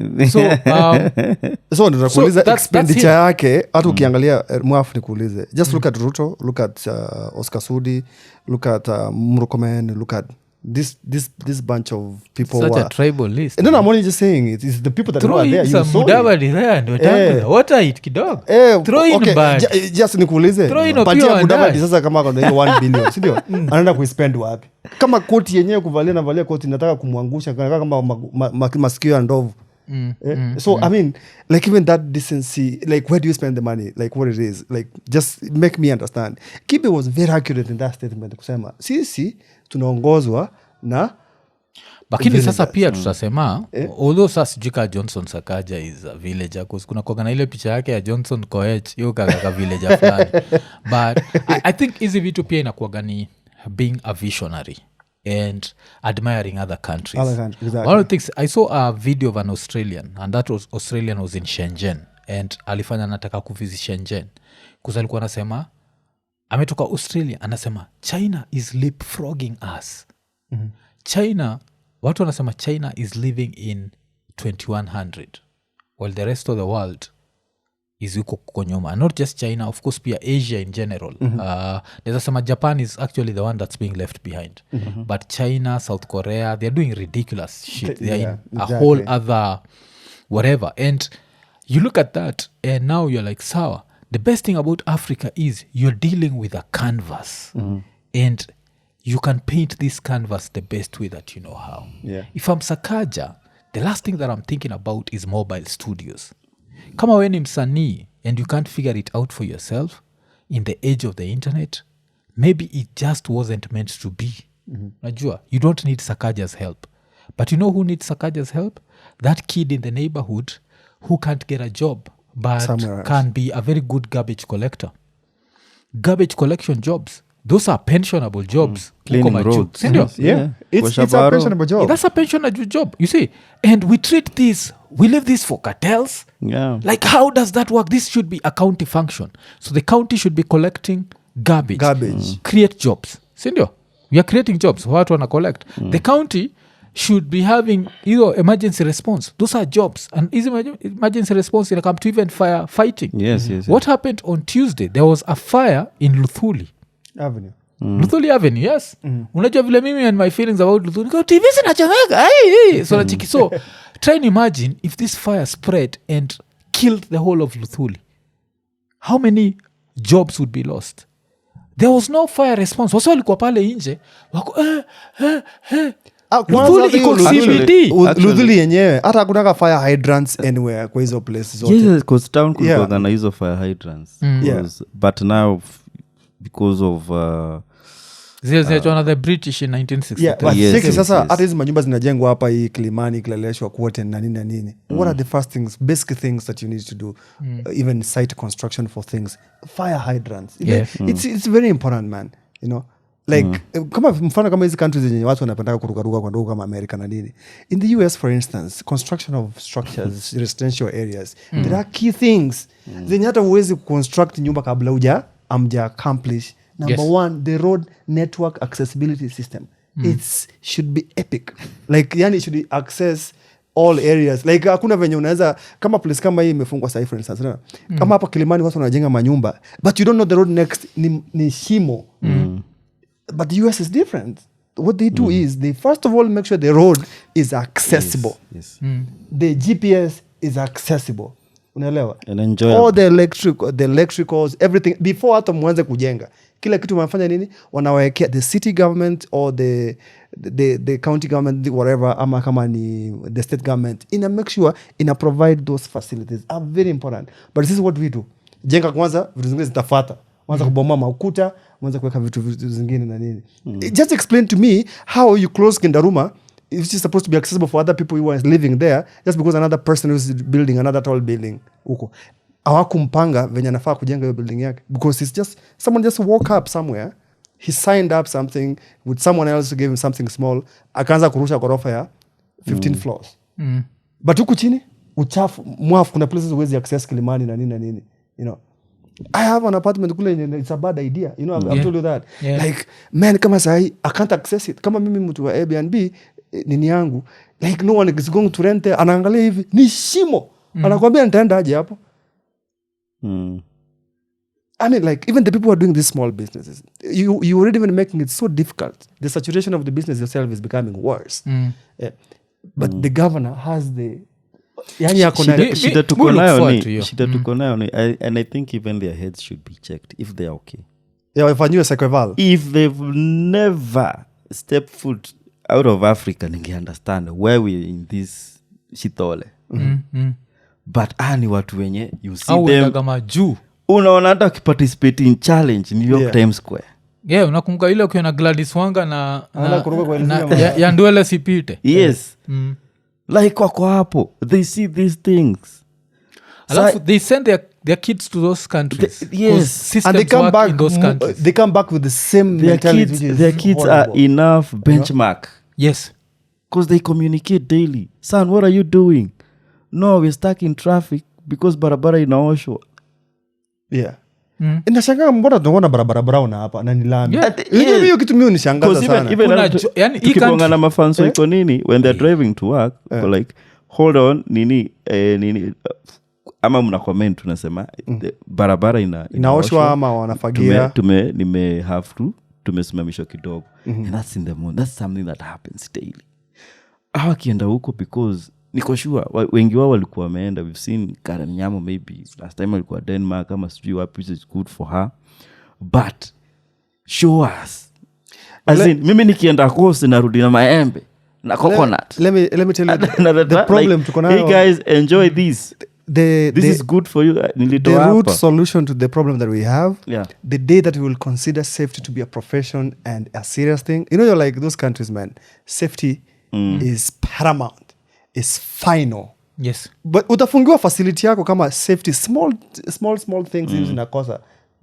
So ndio nakuuliza expenditure yake hata ukiangalia mwafu nikuulize. Just look at Ruto, look at Oscar Sudi, look at Murkomen, look at this bunch of people. Such a tribal list. No, I'm only just saying it's the people that are there. You saw Mudavadi there ndio tangu. What are it kidogo? Throw in bad. Just nikuulize. Patia Mudavadi sasa kama kuna 1 billion, si ndio? Anaenda kuspend wapi? Kama koti yenyewe kuvalia koti nataka kumwangusha kama masikio ya ndovu. So I mean, like even that decency, like where do you spend the money, like what it is, like just make me understand. Kibe was very accurate in that statement kusema sisi tunaongozwa na lakini sasa pia tutasema although sasa sijika Johnson Sakaja is a villager kuna kuagana ile picha yake ya Johnson Koech yuko kaka villager fulani but I think hizi vitu pia inakuaga ni being a visionary and admiring other countries. Exactly. One of the things, I saw a video of an Australian and that Australian was in Shenzhen and alifanya nataka kuvisit Shenzhen because alikuwa anasema ametoka Australia anasema China is leapfrogging us. China, watu wanasema China is living in 2100 while the rest of the world is yuko kukonyoma. And not just China, of course pia Asia in general. There's some Japan is actually the one that's being left behind. But China, South Korea, they're doing ridiculous shit. They're in a whole other whatever. And you look at that and now you're like, sour. The best thing about Africa is you're dealing with a canvas. And you can paint this canvas the best way that you know how. If I'm Sakaja, the last thing that I'm thinking about is mobile studios. Kama wewe ni msanii and you can't figure it out for yourself in the age of the internet, maybe it just wasn't meant to be. Najua, you don't need Sakaja's help. But you know who needs Sakaja's help? That kid in the neighborhood who can't get a job but can be a very good garbage collector. Garbage collection jobs, those are pensionable jobs. Cleaning roads. It's a pensionable job. That's a pensionable job, you see. And we treat this, we leave this for cartels. Like how does that work? This should be a county function. So the county should be collecting garbage. Create jobs. Sindio? We are creating jobs. Watu wana collect. The county should be having emergency response. Those are jobs. And is emergency response in a come to even fire fighting. Yes. What happened on Tuesday? There was a fire in Luthuli Avenue. Luthuli Avenue, yes. Unajua vile mimi and my feelings about Luthuli go TV zinachomeka. So nachiki. So try and imagine if this fire spread and killed the whole of Luthuli. How many jobs would be lost? There was no fire response. Wasa walikuwa pale nje wako Luthuli iko CBD. Luthuli yenyewe hata hakuna fire hydrants anywhere kwa hizo places zote. Yes, because town kulikuwa na hizo fire hydrants. But now because of the British in 1963. Sasa hata hizi manyumba zinajengwa hapa hii Kilimani, Kileleshwa, Kwote na nini. What are the first things, basic things that you need to do? Even site construction for things. Fire hydrants. It's very important, man. You know? Like kama mfano kama hizi countries zenye watu wanapenda kurukaruka kwa ndogo kama America na nini. In the US for instance, construction of structures, residential areas, there are key things. Zenye hata uwezi construct nyumba kabla amja accomplish. Number one, the road network accessibility system. It should be epic. Like yani it should access all areas. Like hakuna venye unaweza kama place kama hii imefungwa sahi for instance. Kama hapa Kilimani watu wanajenga manyumba but you don't know the road next ni shimo. But the US is different. What they do is they first of all make sure the road is accessible. The GPS is accessible. Unaelewa? And enjoyable. All the electricals, everything before hata mwanze kujenga. Kila kitu wanafanya nini? Wanawekea the city government or the county government whatever ama kama ni the state government make sure provide those facilities are very important. But this is what we do. Jenga kwanza vitu zingine zitafuata. Mwanza kubomoa maukuta, mwanza kuweka vitu zingine na nini. Just explain to me how you close Kindaruma if it's supposed to be accessible for other people who are living there just because another person is building another tall building huko. Hawakumpanga venye anafaa kujenga hiyo building yake because it's just someone just woke up somewhere. he signed up something with someone else to give him something small, akaanza kurusha ghorofa ya 15 floors. But huku chini uchafu mwafu, kuna places huwezi access Kilimani na nini, you know. I have an apartment kule, it's a bad idea, you know. I've told you that. Like, man, kama sahi I can't access it. Kama mimi mtu wa Airbnb nini yangu, like no one is going to rent there. Anaangalia hivi ni shimo, anakuambia nitaenda aje hapo. I mean, like, even the people who are doing these small businesses, you already even making it so difficult. The saturation of the business itself is becoming worse. But the governor has the shida tuko nayo ni, and I think even their heads should be checked if they are okay. Yeah, if I knew a psychoval. If they've never stepped foot out of Africa, ninge understand where we're in this shitole. But ni watu wenye you see them kama juu unaona hata wakiparticipate in challenge New York Times Square. Unakumbuka ile ukiona Gladys Wanga na ya Nduele Sipite. Yes. Like wako hapo, they see these things. They send their kids to those countries. Yes. And they come back in those countries. They come back with the same mentality. Their kids are enough benchmark. Yes. Because they communicate daily. Son, what are you doing? No, we're stuck in traffic because barabara inaoshwa. Yeah. Inashangaa mbona tunaona barabara brown hapa na ni lami. Hiyo kitu mimi unishangaza sana. Yani tukibonga na mafanso IKONINI when they're driving to work, like hold on nini ama mna comment tunasema barabara inaoshwa ama wanafagia. Nime have to tumesimamishwa kidogo. And that's in the mood. That's something that happens daily. Hawakienda huko because niko sure wengi wao walikuwa wameenda. We've seen Karen Nyamo maybe last time alikuwa Denmark ama sijui wapi, which is good for her, but show us as in mimi nikienda course narudi na maembe na coconut. Let me tell you the problem tuko nayo. Hey guys, enjoy this. This is good for you. The root solution to the problem that we have, the day that we will consider safety to be a profession and a serious thing, you know, you're like those countries, man, safety is paramount. Is final. Yes. But utafungiwa facility yako kama safety small things zinakosa,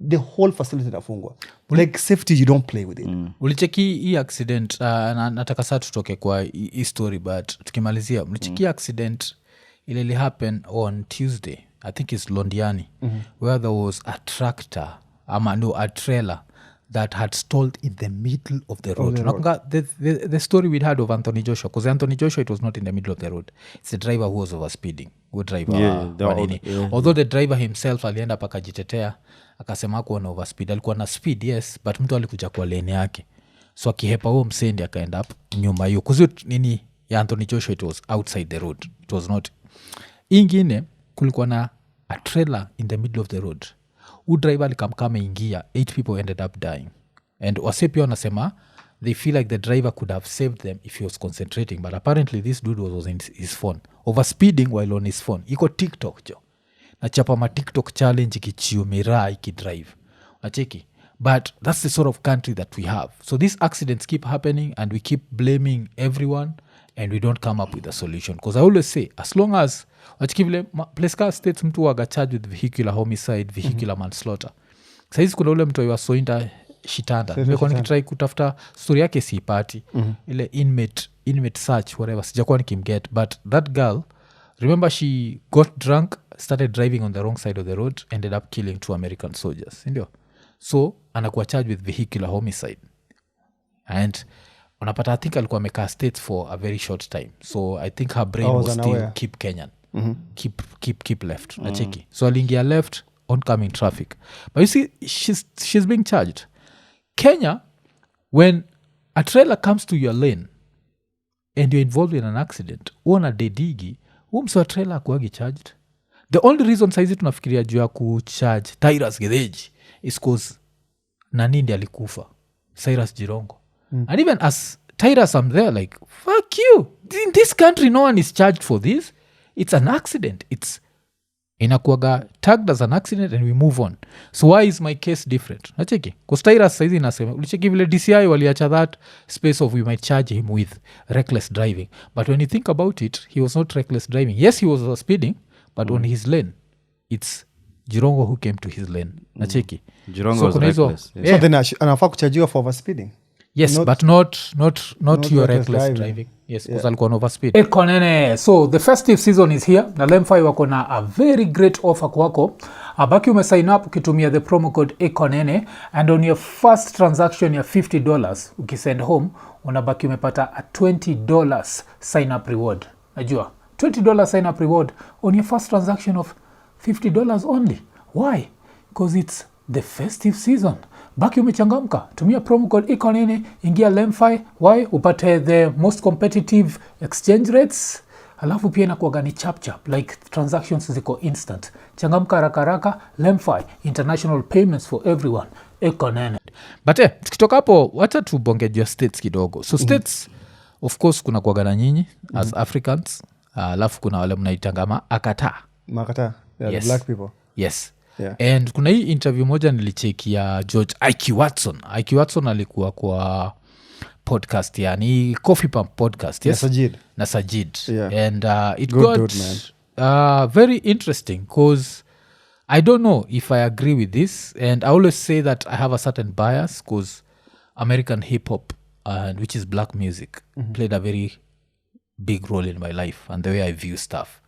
the whole facility inafungwa. Like safety you don't play with it. Ulicheki hii accident nataka saa tutoke kwa hii story, but tukimalizia ulicheki accident ile happen on Tuesday, I think it's Londiani, where there was a tractor a trailer that had stalled in the middle of the road. The story we had of Anthony Joshua, because Anthony Joshua, it was not in the middle of the road. It's the driver who was overspeeding. Although the driver himself alienda paka jitetea, akasema hakuwa na overspeed. Alikuwa na speed, yes, but mtu alikuja kwa lane yake. So akihepa huo msendi akaenda up nyuma hiyo. Kuzi nini ya Anthony Joshua, it was outside the road. It was not. Ingine kulikuwa na a trailer in the middle of the road. Driver alikamkame ingia, 8 people ended up dying. And wase pia wanasema they feel like the driver could have saved them if he was concentrating, but apparently this dude was in his phone overspeeding while on his phone. Iko TikTok jo nachapa ma TikTok challenge ikichio miraa ikidrive nacheki. But that's the sort of country that we have. So these accidents keep happening and we keep blaming everyone and we don't come up with a solution. Because I always say, as long as wachikivile place car states mtu waga charged with vehicular homicide, vehicular manslaughter. Saizi kuna ule mtu wa soinda shitanda. Nimekuwa nikitry kutafuta story yake siipati. Ile inmate search whatever. Sijakuwa nikimget. But that girl, remember she got drunk, started driving on the wrong side of the road, ended up killing 2 American soldiers. Ndio? So anakuwa charged with vehicular homicide. And unapata I think alikuwa amekaa states for a very short time. So I think her brain was still keep Kenyan. Keep left. Nacheki. So aliingia left, oncoming traffic. But you see, she's being charged. Kenya, when a trailer comes to your lane and you're involved in an accident, una dedigi, mso trailer akuagi charged. The only reason saizi tunafikiria juu ya kucharge Tyrus Gedeji is cause nanindi alikufa, Cyrus Jirongo. And even as Tyrus, I'm there like, fuck you. In this country, no one is charged for this. It's an accident. It's inakuaga tagged as an accident and we move on. So why is my case different? Nacheki. Because Tyrus saizi nasema, ulicheki vile DCI waliacha that space of we might charge him with reckless driving. But when you think about it, he was not reckless driving. Yes, he was speeding, but on his lane, it's Jirongo who came to his lane. Nacheki. Jirongo So was kuna hizo- reckless, yes. yeah. So then anafaa kuchajiwa for overspeeding. yes Not- but not your reckless reckless driving. driving yes because alikuwa on overspeed. Ikonini. So the festive season is here na LemFi wako na a very great offer kwako. Abaki umesign up ukitumia the promo code Ikonini and on your first transaction ya $50 ukisend home unabaki umepata a $20 sign up reward. Najua $20 sign up reward on your first transaction of $50 only. Why? Because it's the festive season. Baki umechangamka, tumia promo code Ikonini, ingia LemFi. Why? Upate the most competitive exchange rates. Alafu pia inakuwaga ni chap like transactions ziko instant. Changamka haraka haraka. LemFi, international payments for everyone. Ikonini. But tukitoka hapo wacha tubongejwa states kidogo. So states of course kuna kuwaga na nyinyi as Africans. Alafu kuna wale mnaitangama akata. Makata. Yeah, Yes. the black people. Yes. Yeah. And kuna hii interview moja nilicheki ya George Iko Watson. Iko Watson alikuwa kwa podcast yani Coffee Pump podcast. Yes? Na Sajid. Yeah. And it Good got dude, man. very interesting because I don't know if I agree with this, and I always say that I have a certain bias because American hip hop, which is black music, played a very big role in my life and the way I view stuff.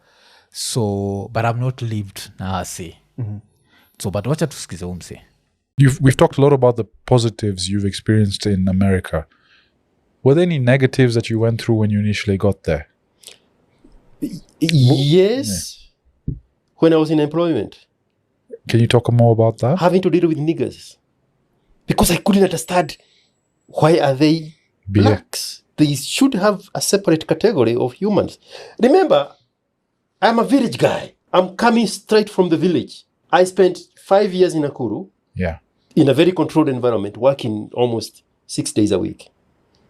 So, but I've not lived na say. So, but wacha tusikize umse. We've talked a lot about the positives you've experienced in America. Were there any negatives that you went through when you initially got there? Yes. When I was in employment, Can you talk more about that? having to deal with niggers. Because I couldn't understand why are they Be- blacks. They should have a separate category of humans. Remember, I'm a village guy. I'm coming straight from the village. I spent 5 years in Nakuru Yeah. in a very controlled environment, working almost 6 days a week.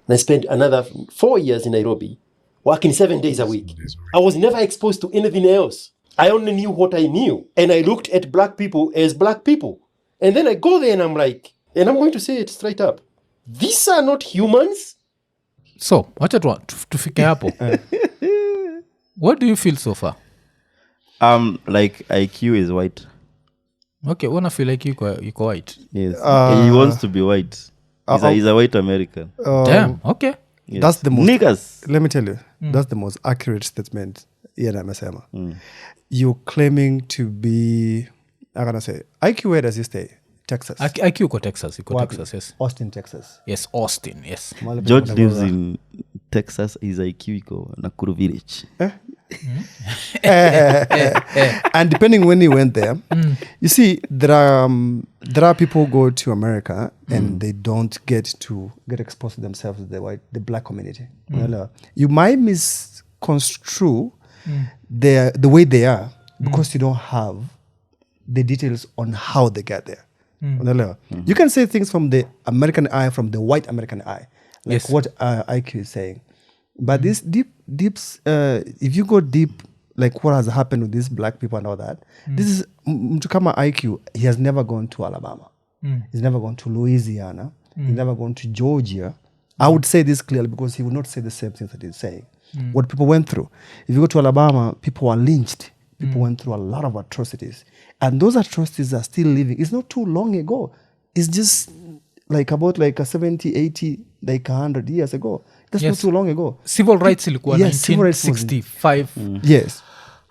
And I spent another 4 years in Nairobi, working 7 days a week. I was never exposed to anything else. I only knew what I knew. And I looked at black people as black people. And then I go there and I'm like, and I'm going to say it straight up. These are not humans. So, wacha tufike hapo. What do you feel so far? Like IQ is white. Okay, wanna feel like you white. Yes. He wants to be white. He's a white American. Damn, okay. Yes. That's the most. Niggas. Let me tell you, that's the most accurate statement. Yeah, Mesema. You're claiming to be. I'm gonna say IQ. Where does he stay? Texas. IQ uko Texas, Wapi? Texas, yes. Austin, Texas. Yes, Austin, yes. George lives in Texas. His IQ iko Nakuru village. And depending when he went there, you see, there are people who go to America and they don't get exposed to themselves to the black community. You might misconstrue the way they are because you don't have the details on how they get there. You can say things from the American eye, from the white American eye, like Yes. what IQ is saying. But this deeps, if you go deep, like what has happened with these black people and all that, this is mtu kama IQ. He has never gone to Alabama. He's never gone to Louisiana. He's never gone to Georgia. I would say this clearly because he would not say the same things that he's saying. What people went through. If you go to Alabama, people were lynched. People went through a lot of atrocities. And those atrocities are still living. It's not too long ago. It's just like about like a 70, 80, like 100 years ago. That's not Yes. too long ago. Civil rights ilikuwa Yes, civil rights was- 1965. Yes.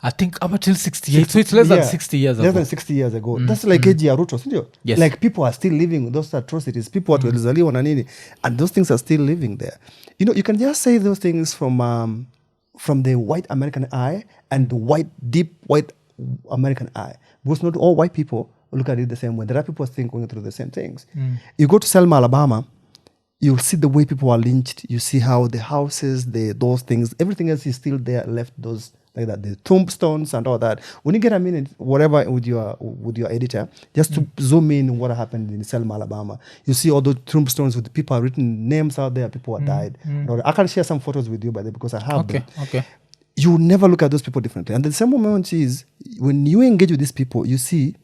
I think up until 68. So it's less than 60 years Less ago. than 60 years ago. That's like age ya Ruto, sindio? Yes. Like people are still living with those atrocities. People watu walizaliwa na nini. And those things are still living there. You know, you can just say those things from the white American eye and the deep white American eye. Because not all white people look at it the same way. There are people going through the same things. You go to Selma, Alabama, you'll see the way people are lynched. You see how the houses, those things, everything else is still there, left those like that, the tombstones and all that. When you get a minute, whatever with your editor, just to zoom in what happened in Selma, Alabama, you see all those tombstones with people written names out there, people who died. I can share some photos with you by the because I have them. Okay. You never look at those people differently. And the same moment is when you engage with these people, you see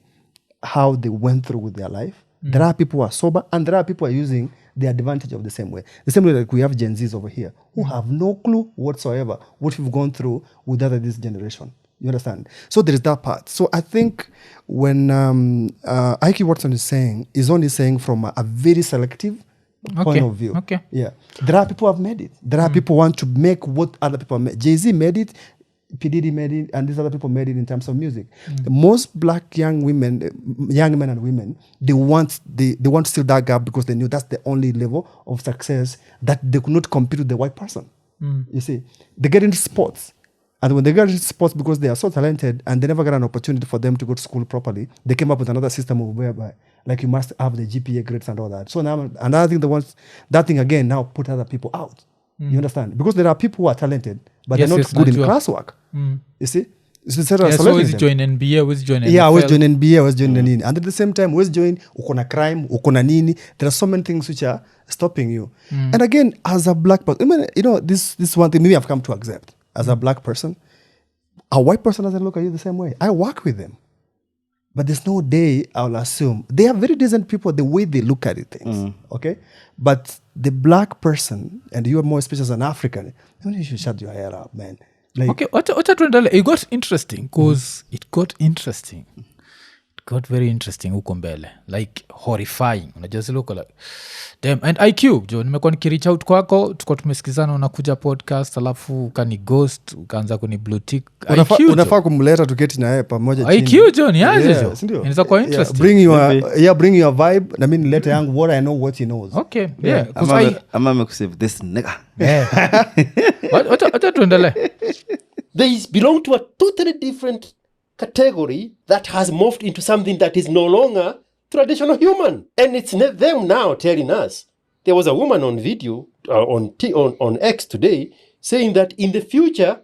how they went through with their life. There are people who are sober and there are people who are using the advantage of the same way. The same way like we have Gen Zs over here who have no clue whatsoever what we've gone through with this generation. You understand? So there is that part. So I think when Ike Watson is saying, is only saying from a very selective point of view. Okay. Yeah. There are people who have made it. There are people who want to make what other people have made. Jay-Z made it, P. Diddy made it, and these other people made it in terms of music. Most black young men and women, they want to fill that gap because they knew that's the only level of success that they could not compete with the white person. You see, they get into sports. And when they get into sports, because they are so talented and they never got an opportunity for them to go to school properly, they came up with another system whereby, like, you must have the GPA grades and all that. So now another thing that thing again now put other people out. You understand? Because there are people who are talented, but they're not good in classwork. You see? So always join NBA, always join NFL. Yeah, always join NBA, always join Nini. And at the same time, always join ukona crime, ukona nini. There are so many things which are stopping you. And again, as a black person, I mean, you know, this one thing maybe I've come to accept. As a black person, a white person doesn't look at you the same way. I work with them. But there's no day I'll assume. They are very decent people the way they look at it, things. Okay? But the black person, and you are more especially as an African, you should shut your hair up, man. Like, Okay, it got interesting because it got interesting. It got very interesting huko mbele. Like horrifying. Unajua zile uko like damn. And IQ, jo, nimekuwa nikireach out kwako, tuko tumesikizana unakuja podcast, alafu ukani ghost, ukaanza kuni blue tick. unafaa kumleta tuketi na yeye pamoja IQ, jo, ni aje jo. sindio? Inaweza kuwa interesting. Bring your vibe. I mean, let yangu what I know what he knows. Okay, yeah. Because ama mekusave this nigga. Wacha tuendelee. They belong to a totally different category that has morphed into something that is no longer traditional human. And it's them now telling us. There was a woman on video on X today saying that in the future,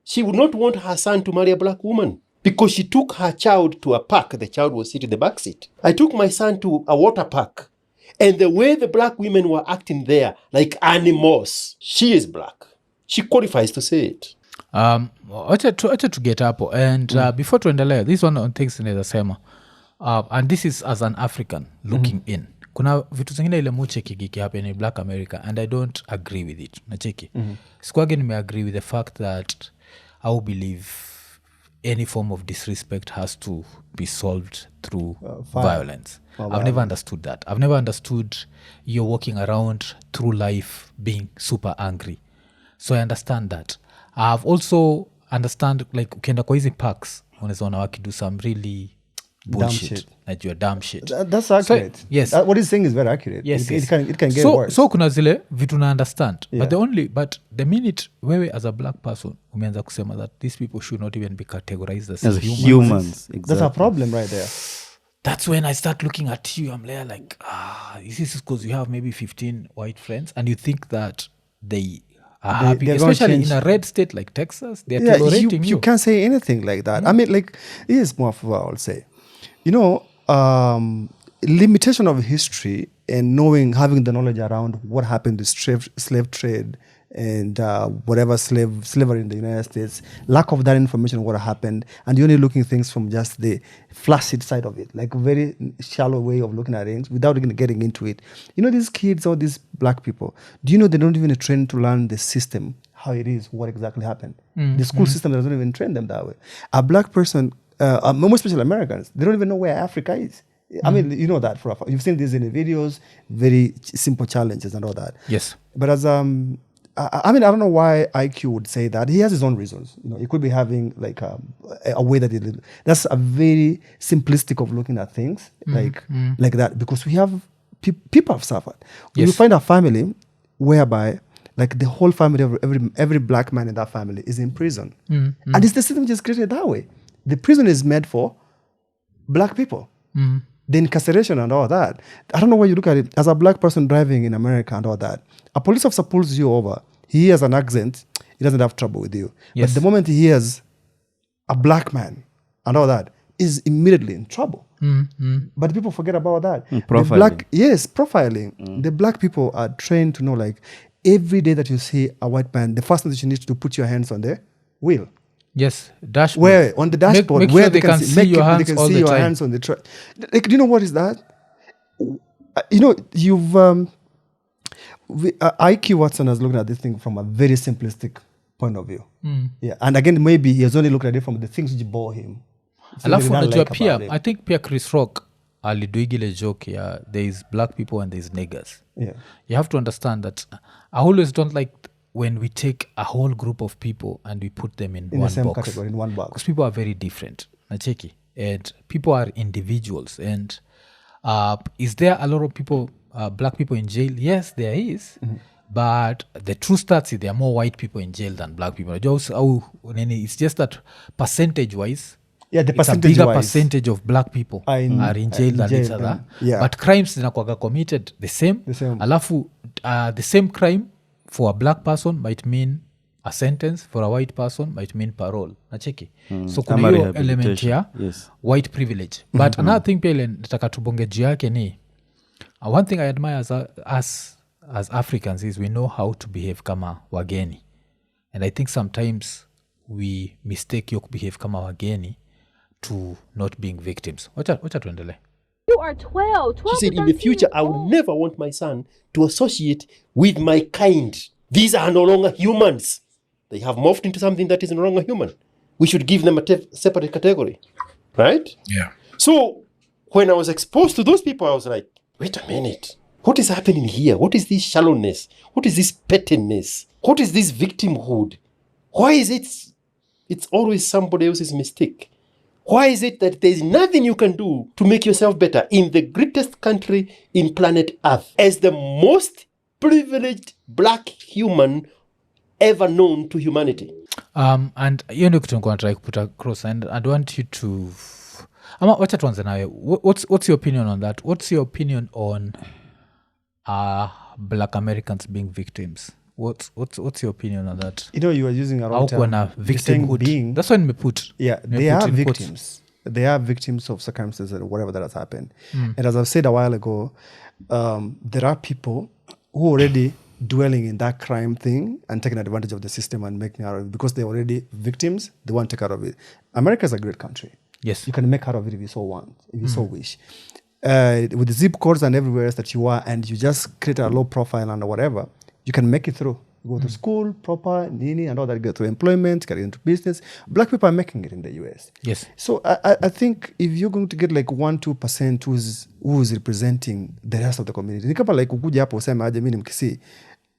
she would not want her son to marry a black woman because she took her child to a park. The child was sitting in the back seat. I took my son to a water park. And the way the black women were acting there, like animals, she is black. She qualifies to say it. Wacha to get hapo and before tuendelee, this one on things inaweza sema and this is as an African looking in. Kuna vitu zingine ile mucheki giki hapa in Black America and I don't agree with it. Nacheki. Sikuage agree with the fact that I believe any form of disrespect has to be solved through violence. I've never understood that. I've never understood you're walking around through life being super angry. So I understand that. I've also understand like ukienda kwa hizi parks unawezaona wakido some really bullshit like you're dumb shit. That's accurate. So, yes. What he's saying is very accurate. Yes, It can get worse. So kuna zile vitu na understand. But the minute wewe as a black person umeanza kusema that these people should not even be categorized as humans. Exactly. That's a problem right there. That's when I start looking at you. I'm there like, this is because you have maybe 15 white friends and you think that they are happy, especially in a red state like Texas. They're tolerating you. You can't say anything like that. I mean, like, here's more of what I'll say. You know, limitation of history and having the knowledge around what happened to slave trade and whatever slavery in the United States, lack of that information, what happened, and you're only looking things from just the flaccid side of it, like a very shallow way of looking at things without even getting into it. You know, these kids or these black people, do you know they don't even train to learn the system, how it is, what exactly happened? The school system doesn't even train them that way. A black person, more especially Americans, they don't even know where Africa is. I mean, you know that for a fact. You've seen this in the videos, very simple challenges and all that. Yes. But as I mean, I don't know why IQ would say that. He has his own reasons. You know, he could be having like a way that he lives. That's a very simplistic of looking at things, like that. Because we have people have suffered. Yes. You find a family whereby like the whole family of every black man in that family is in prison, and it's the system just created that way. The prison is made for black people. The incarceration and all that. I don't know why you look at it as a black person driving in America and all that. A police officer pulls you over. He has an accent. He doesn't have trouble with you. Yes. But the moment he hears a black man and all that, is immediately in trouble. But people forget about that. Profiling. Profiling. The black people are trained to know, like, every day that you see a white man, the first thing that you need to do, put your hands on the wheel. Yes, dashboard. Where on the dashboard, make where sure they can see your hands all the time. Hands on the track. Like, do you know what is that? You know, you've IQ Watson has looked at this thing from a very simplistic point of view. Yeah, and again, maybe he has only looked at it from the things which bore him. alafu Something he unajua didn't pia about him. I think pia Chris Rock aliduigile joke ya there is black people and there is niggers. Yeah. You have to understand that I always don't like when we take a whole group of people and we put them in In one the same box. category, in one box. Because people are very different, nacheki, and people are individuals. And is there a lot of people, black people in jail? Yes, there is. But the true stats is there are more white people in jail than black people. It's just that percentage-wise, Yeah, the it's a percentage bigger wise. percentage of black people are in jail than each other. yeah. But crimes zinakwaga committed the same. Alafu the same crime for a black person might mean a sentence, for a white person might mean parole. Nacheki. So kuna Ama hiyo rehabilitation. element ya Yes. white privilege. But another thing pia ile nataka tubonge juu yake ni one thing I admire as Africans is we know how to behave kama wageni. And I think sometimes we mistake yo behave kama wageni to not being victims. Wacha tuendelee. You are 12. 12 She said, to in the 13 future, years I will old. never want my son to associate with my kind. These are no longer humans. They have morphed into something that is no longer human. We should give them a separate category. Right? Yeah. So when I was exposed to those people, I was like, wait a minute. What is happening here? What is this shallowness? What is this pettiness? What is this victimhood? Why is it's always somebody else's mistake? Why is it that there's nothing you can do to make yourself better in the greatest country in planet Earth as the most privileged black human ever known to humanity? And hiyo ndio kitu nikuwa natrai kuput across and I'd want you to ama wacha tuanze nawe. What's your opinion on that? What's your opinion on black Americans being victims? What's your opinion on that? You know, you are using a wrong Au kuwa na term. You're saying victimhood. being, That's why nimeput. yeah, they are victims. They are victims of circumstances or whatever that has happened. And as I've said a while ago, there are people who are already dwelling in that crime thing and taking advantage of the system and making out of it because they're already victims. They want to take out of it. America is a great country. Yes. You can make out of it if you so want, if you so wish. With the zip codes and everywhere else that you are, and you just create a low profile and whatever, you can make it through. You go to school, proper, nini, and all that, get through employment, get into business. Black people are making it in the US. Yes. So I think if you're going to get like 1-2% who's representing the rest of the community, ni kama like ukuja hapo useme aje mimi ni Mkisii,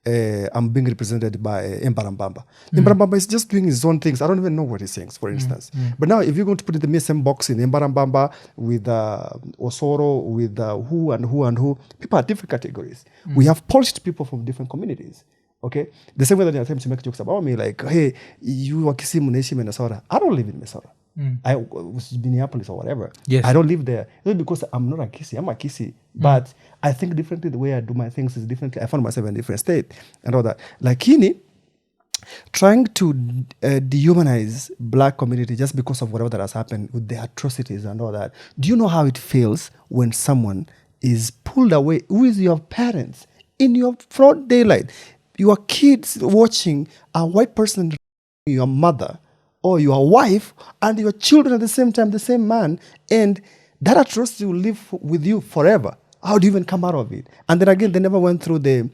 I'm being represented by Mbarambamba. Mbarambamba is just doing his own things. I don't even know what he sings, for instance. But now if you're going to put in the same box in Mbarambamba with Osoro, with who and who and who, people are different categories. We have polished people from different communities. Okay? The same way that you're trying to make jokes about me, like, hey, you are Kisii munaishi Minnesota. I don't live in Minnesota. I was Minneapolis or whatever. Yes. I don't live there. Not because I'm not a Kisii. I'm a Kisii. But I think differently. The way I do my things is differently. I found myself in a different state and all that. Like Kini, trying to dehumanize black community just because of whatever that has happened with the atrocities and all that. Do you know how it feels when someone is pulled away? Who is your parents in your broad daylight? Your kids watching a white person, your mother or your wife, and your children at the same time, the same man, and that atrocity will live with you forever. How do you even come out of it? And then again, they never went through the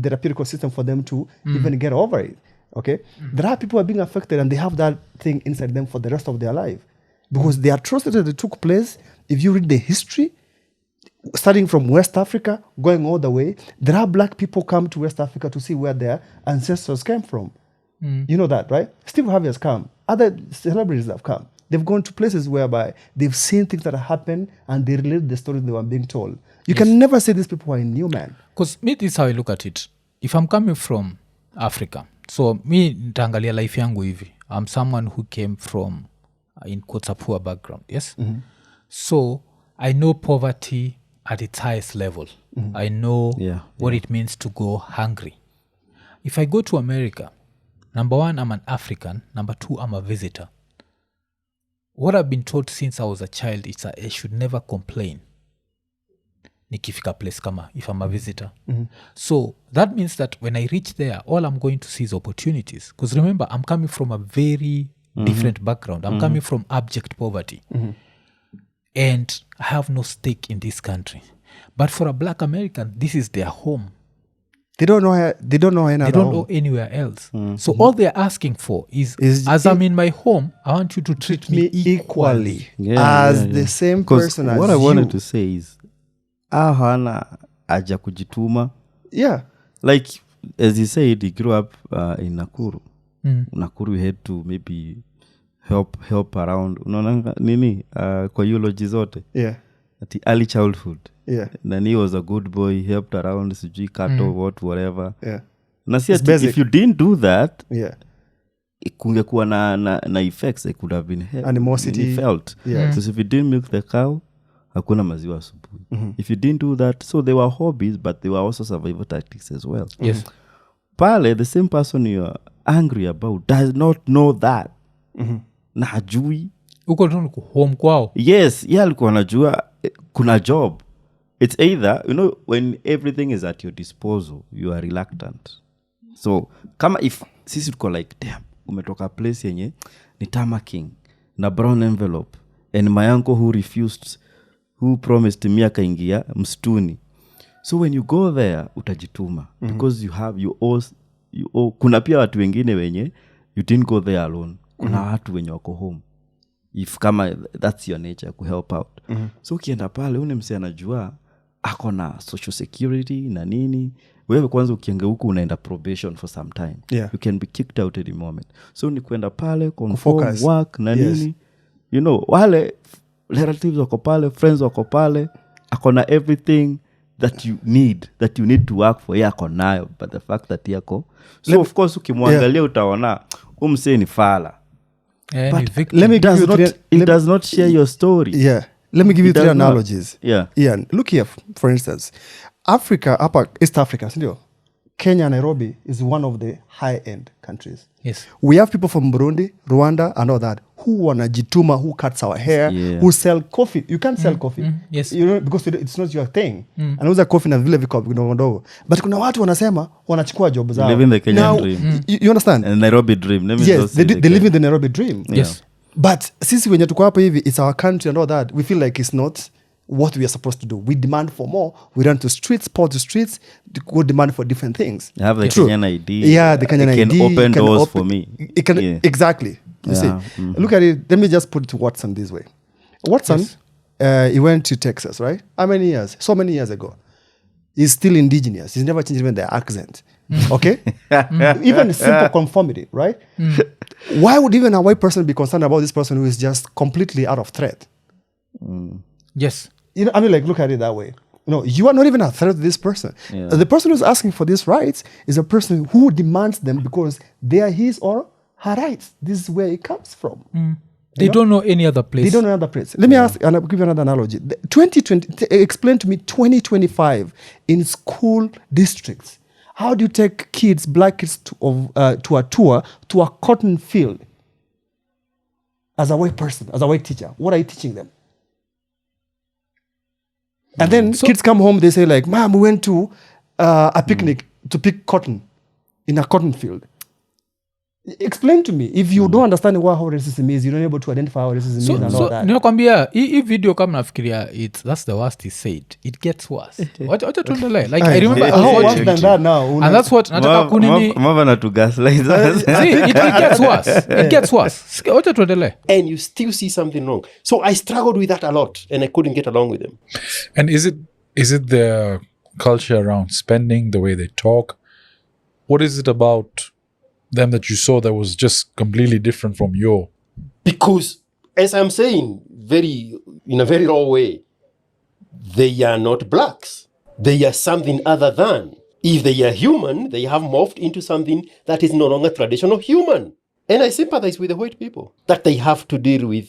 therapeutic system for them to even get over it. Okay, there are people who are being affected, and they have that thing inside them for the rest of their life because the atrocity that took place. If you read the history, starting from West Africa, going all the way, there are black people come to West Africa to see where their ancestors came from. You know that, right? Steve Harvey has come. Other celebrities have come. They've gone to places whereby they've seen things that have happened and they relate the stories they were being told. You can never say these people are inhuman. Because me, this is how I look at it. If I'm coming from Africa, so me nitaangalia life yangu hivi. I'm someone who came from, in quotes, a poor background, yes? So I know poverty at its highest level. I know what it means to go hungry. If I go to America, number one, I'm an African. Number two, I'm a visitor. What I've been told since I was a child is that I should never complain nikifika place kama if I'm a visitor. So that means that when I reach there, all I'm going to see is opportunities. Because remember, I'm coming from a very different background. I'm coming from abject poverty. And I have no stake in this country. But for a black American, this is their home. They don't know any They other don't home. go anywhere else. So all they're asking for is as I'm in my home, I want you to treat me equally. As the same person as what I you. wanted to say is hana aja kujituma. Yeah. Like as you said, he grew up in Nakuru. Nakuru, you had to maybe help around. Unaona nini kwa eulogy zote. Yeah. At early childhood. Yeah. Then he was a good boy. He helped around sijui cattle, whatever. Yeah. Na si It's ati basic. if you didn't do that, Yeah. kungekuwa na effects it could have been Animosity. felt. Yeah. So if you didn't milk the cow, hakuna maziwa asubuhi. If you didn't do that, so they were hobbies, but they were also survival tactics as well. Yes. Pale, the same person you're angry about does not know that. Na hajui. Uko tu home kwao. Yes, alikuwa anajua kuna job. It's either, when everything is at your disposal, you are reluctant. So, kama if sisi tuko like, damn, umetoka place yenye ni tamaking na brown envelope and my uncle who promised me akaingia mstuni. So when you go there utajituma because you owe kuna pia watu wengine wenye you didn't go there alone. Kuna watu wenye wako home. If kama that's your nature to help out. So ukienda pale mse anajua ako na social security na nini. Wewe kwanza ukienda huko unaenda probation for some time. Yeah. You can be kicked out at the moment. So ni kwenda pale conform work na nini. Wale relatives wako pale, friends wako pale, ako na everything that you need to work for. Yako nayo, but the fact that yako. So of course ukimwangalia utaona umse ni fala. But let me give you it does not share your story. Yeah. Let me give you three analogies. Yeah. Look here, for instance. East Africa, Kenya, Nairobi is one of the high-end countries. Yes. We have people from Burundi, Rwanda, and all that who wanajituma, who cuts our hair, who sell coffee. You can't sell coffee. Yes. Because it's not your thing. Anauza coffee na vile viko ndogo. But kuna watu wanasema wanachukua job zao. Living the Kenyan dream. You understand? And Nairobi dream. Yes, they live in the Nairobi dream. Yes. But sisi wenye tuko hapa hivi, it's our country and all that. We feel like it's not what we are supposed to do. We demand for more. We run to streets, pour to streets, to go demand for different things. You have the Kenyan ID. Yeah, the Kenyan ID. It can open doors for me. It can, exactly. You see. Look at it. Let me just put it to Watson this way. Watson, he went to Texas, right? How many years? So many years ago. He's still indigenous. He's never changed even their accent. Okay? Even simple conformity, right? Why would even a white person be concerned about this person who is just completely out of threat? Yes. Look at it that way. You are not even a threat to this person. Yeah. The person who's asking for these rights is a person who demands them because they are his or her rights. This is where it comes from. They don't know any other place. They don't know another place. Let me ask, and I'll give you another analogy. 2020, explain to me 2025 in school districts. How do you take kids, black kids, to a tour to a cotton field as a white person, as a white teacher? What are you teaching them? And then kids come home, they say like, Mom, we went to a picnic to pick cotton in a cotton field. Explain to me. If you don't understand how racism is, you're not able to identify how racism is and all that. Ninakwambia hii video kama nafikiria that's the worst he said. It gets worse. Wacha tuendelee. Like I remember I was worse watching than that now. and that's what nataka kunini. Mava na to gaslight. See, it gets worse. It gets worse. Wacha tuendelee. And you still see something wrong. So I struggled with that a lot and I couldn't get along with them. And is it their culture around spending, the way they talk? What is it about them that you saw that was just completely different from your? Because, as I'm saying, in a very raw way, they are not blacks. They are something other than. If they are human, they have morphed into something that is no longer traditional human. And I sympathize with the white people that they have to deal with.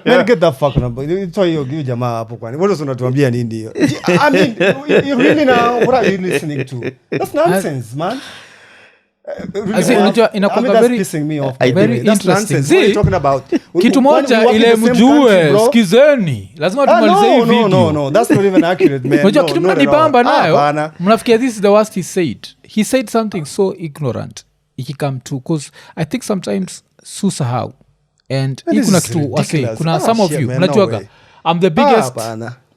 Man, get that fucking up. It's why you jamaa hapo kwani. What is unatuambia nini hiyo? I mean, you really now, what are you listening to? That's nonsense, man. Inakuwa pissing me off. Very interesting. What are you talking about? Kitu moja ile mjue skizeni lazima tumalize hii video. No, that's not even accurate, man. Unajua kitu mnanibamba nayo mnafikia this is the worst he said something so ignorant ikikam to because I think sometimes susahau and kuna kitu wase kuna some of you mnajuaga I'm the biggest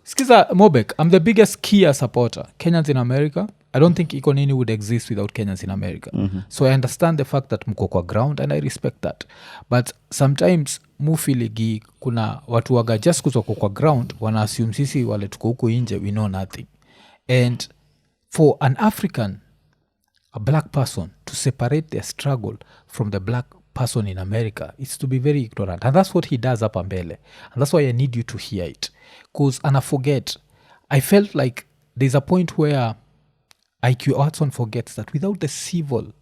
skiza Mobek, I'm the biggest Kia supporter. Kenyans in America, I don't think Iko Nini would exist without Kenyans in America. So I understand the fact that mko kwa ground and I respect that. But sometimes mufiligi kuna watu waga just kuzoko kwa ground wana assume sisi wale tuko huko nje we know nothing. And for an African, a black person, to separate their struggle from the black person in America is to be very ignorant. And that's what he does up ambele. And that's why I need you to hear it. Because, and I forget, I felt like there's a point where IQ Watson forgets that without the civil,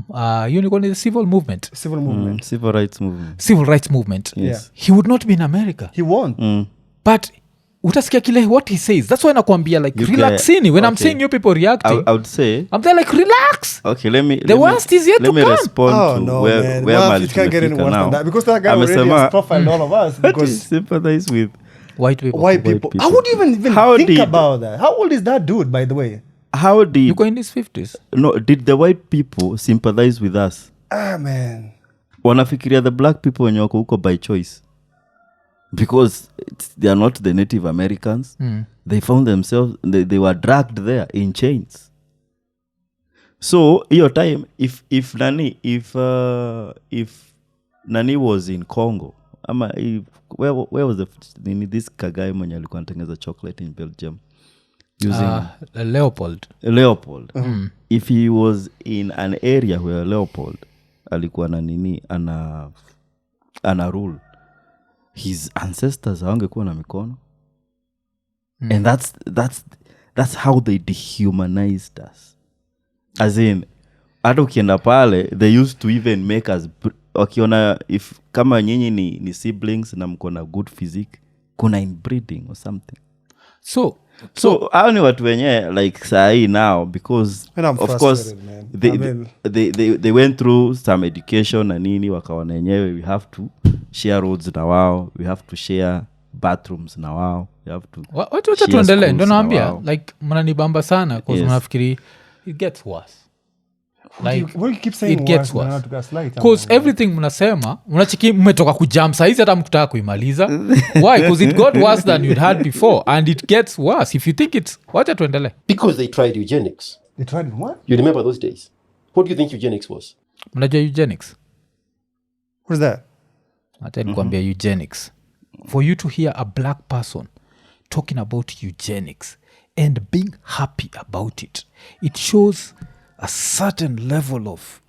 the civil movement, civil rights movement. Yes. he would not be in America. He won. But utasikia kile what he says. That's why nakwambia like You relaxini. When I'm okay. seeing you people reacting, I would say, I'm there like relax. okay, let me The worst is yet to let me come. respond Oh to no, where man. where Well, Mali it can't get any tumefika worse now. than that because that guy already Amesema- has profiled all of us because sympathize with White people. white people. people. How would you even How think did- about that? How old is that dude, by the way? how did You go in his 50s. no did the white people sympathize with us? Ah, man. Wanafikiria the black people wenye wako huko by choice because they are not the Native Americans. They found themselves they were dragged there in chains. So your time if Nani was in Congo ama where was this guy mwenye alikuwa anatengeneza chocolate in Belgium using Leopold. If he was in an area where Leopold alikuwa na nini ana rule, his ancestors hawangekuwa na mikono. And that's how they dehumanized us. As in, hata ukienda pale they used to even make us wakiona if kama nyinyi ni siblings na mko na good physique, kuna inbreeding or something. So hao ni watu wenye like sahi now because And I'm of course frustrated, man. they went through some education na nini wakaona wenyewe we have to share roads na wao, we have to share bathrooms na wao, we have to wacha share tuendele schools ndo na naambia wao. like mnanibamba sana bcause Yes. mnafikiri it gets worse. Like, Why you keep saying it gets worse, man, worse. not to gaslight, Cause man. everything mnasema mnachiki mmetoka kujam saizi hata mkutaka kuimaliza. Why? Because it got worse than you'd had before and it gets worse if you think it's wacha tuendele. Because they tried eugenics. They tried it, what? You remember those days? What do you think eugenics was? Mnajua eugenics? What's that? Acha nikwambia eugenics. For you to hear a black person talking about eugenics and being happy about it, it shows a certain level of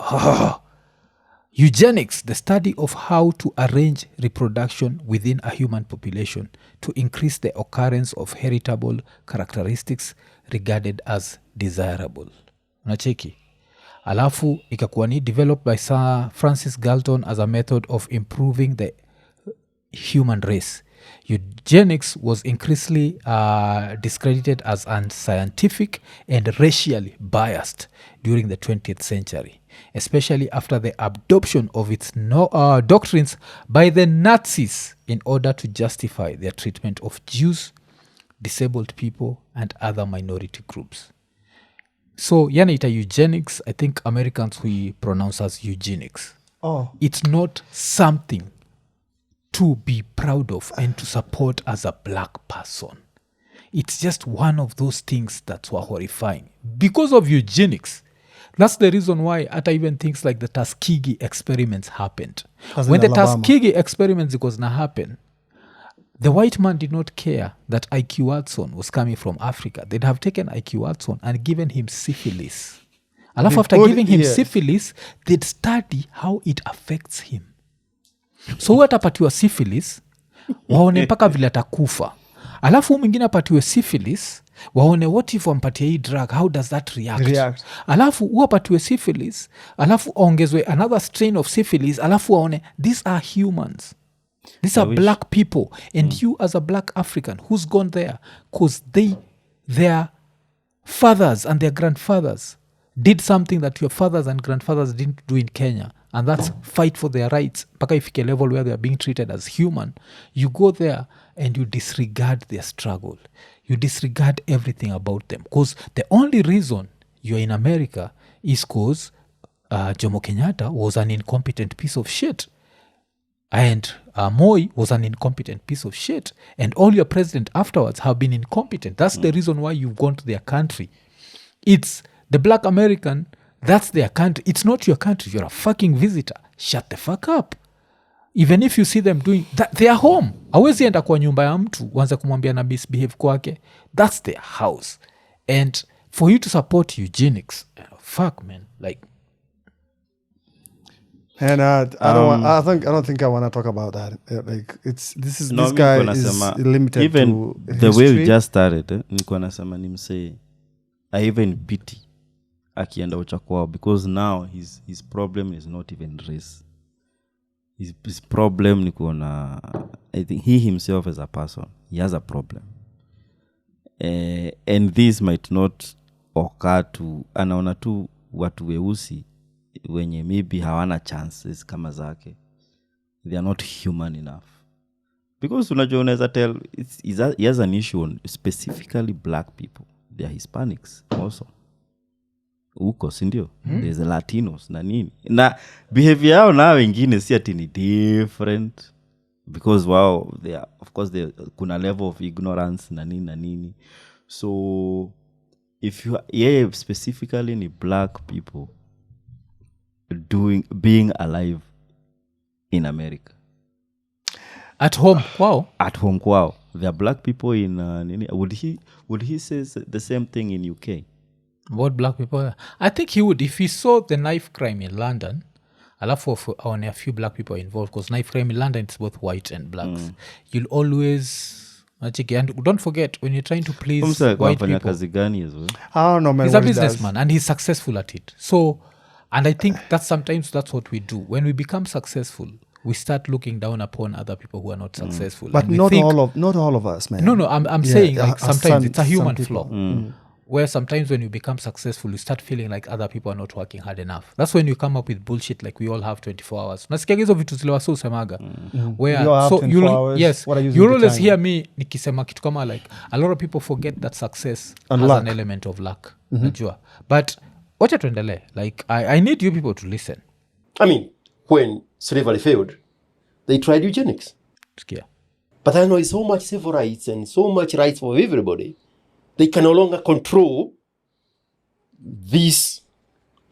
eugenics, the study of how to arrange reproduction within a human population to increase the occurrence of heritable characteristics regarded as desirable. Unacheki? Alafu ikakuwa ni developed by Sir Francis Galton as a method of improving the human race. Eugenics was increasingly discredited as unscientific and racially biased during the 20th century, especially after the adoption of its doctrines by the Nazis in order to justify their treatment of Jews, disabled people, and other minority groups. So, yanaita eugenics, I think Americans we pronounce as eugenics. Oh, It's not something to be proud of and to support as a black person. It's just one of those things that were horrifying. Because of eugenics, that's the reason why at even things like the Tuskegee experiments happened. As When in the Alabama. Tuskegee experiments was gonna happen, the white man did not care that IQ Watson was coming from Africa. They'd have taken IQ Watson and given him syphilis. Alafu after put- giving him yes. syphilis, they'd study how it affects him. So huyu atapatiwa syphilis waone mpaka vile atakufa, alafu huyu mwingine apatiwe syphilis waone what if wampatie hii drug, how does that react? Alafu huyu apatiwe syphilis alafu aongezwe another strain of syphilis alafu waone these are humans, these are black people and you as a black African who's gone there because their fathers and their grandfathers did something that your fathers and grandfathers didn't do in Kenya, and that's fight for their rights mpaka ifike level where they are being treated as human. You go there and you disregard their struggle, you disregard everything about them because the only reason you're in America is because Jomo Kenyatta was an incompetent piece of shit and Moi was an incompetent piece of shit and all your president afterwards have been incompetent. That's the reason why you've gone to their country it's the black American, that's their country. It's not your country. You're a fucking visitor. Shut the fuck up. Even if you see them doing that, they are home. Hawezi enda kwa nyumba ya mtu uanze kumwambia na misbehave kwake. That's their house. And for you to support eugenics, fuck man, like. And I don't think I want to talk about that. Like this guy is limited even to the way history. we just started. Nilikuwa nasema nimsee, I even pity akienda uchakwao, because now his problem is not even race. His problem ni kuona, I think he himself as a person, he has a problem. And this might not occur to, anaona tu watu weusi wenye maybe hawana chances kama zake. They are not human enough. Because unajua unaweza tell, he has an issue on specifically black people. They are Hispanics also. Uko, sindio? There's a Latinos na nini. Na behavior yao na wengine si ati ni different. Because wow, they are, of course, kuna level of ignorance na nini. So, if you specifically ni black people being alive in America. At home, wow. At home, wow. There are black people in nini. Would he say the same thing in UK? What black people? I think he would if he saw the knife crime in London. Alafu on a few black people involved, because knife crime in London it's both white and blacks. You'll always and don't forget when you're trying to please white people. Kazi gani as well? I don't know, man. He's a businessman and he's successful at it. So, and I think that's what we do when we become successful. We start looking down upon other people who are not successful. But not all of us, man. No. I'm saying like sometimes it's a human some flaw. Where sometimes when you become successful, you start feeling like other people are not working hard enough. That's when you come up with bullshit like we all have 24 hours. Nasikia hizo vitu zile waso usemaga. Where You all have 24 hours. Yes, What are you you'll using the always time? hear me nikisema kitu kama like a lot of people forget that success And has luck. an element of luck. Najua. But wacha tuendelee. Like I need you people to listen. I mean, when slavery failed, they tried eugenics. Sikia. But I know it's so much civil rights and so much rights for everybody. They can no longer control this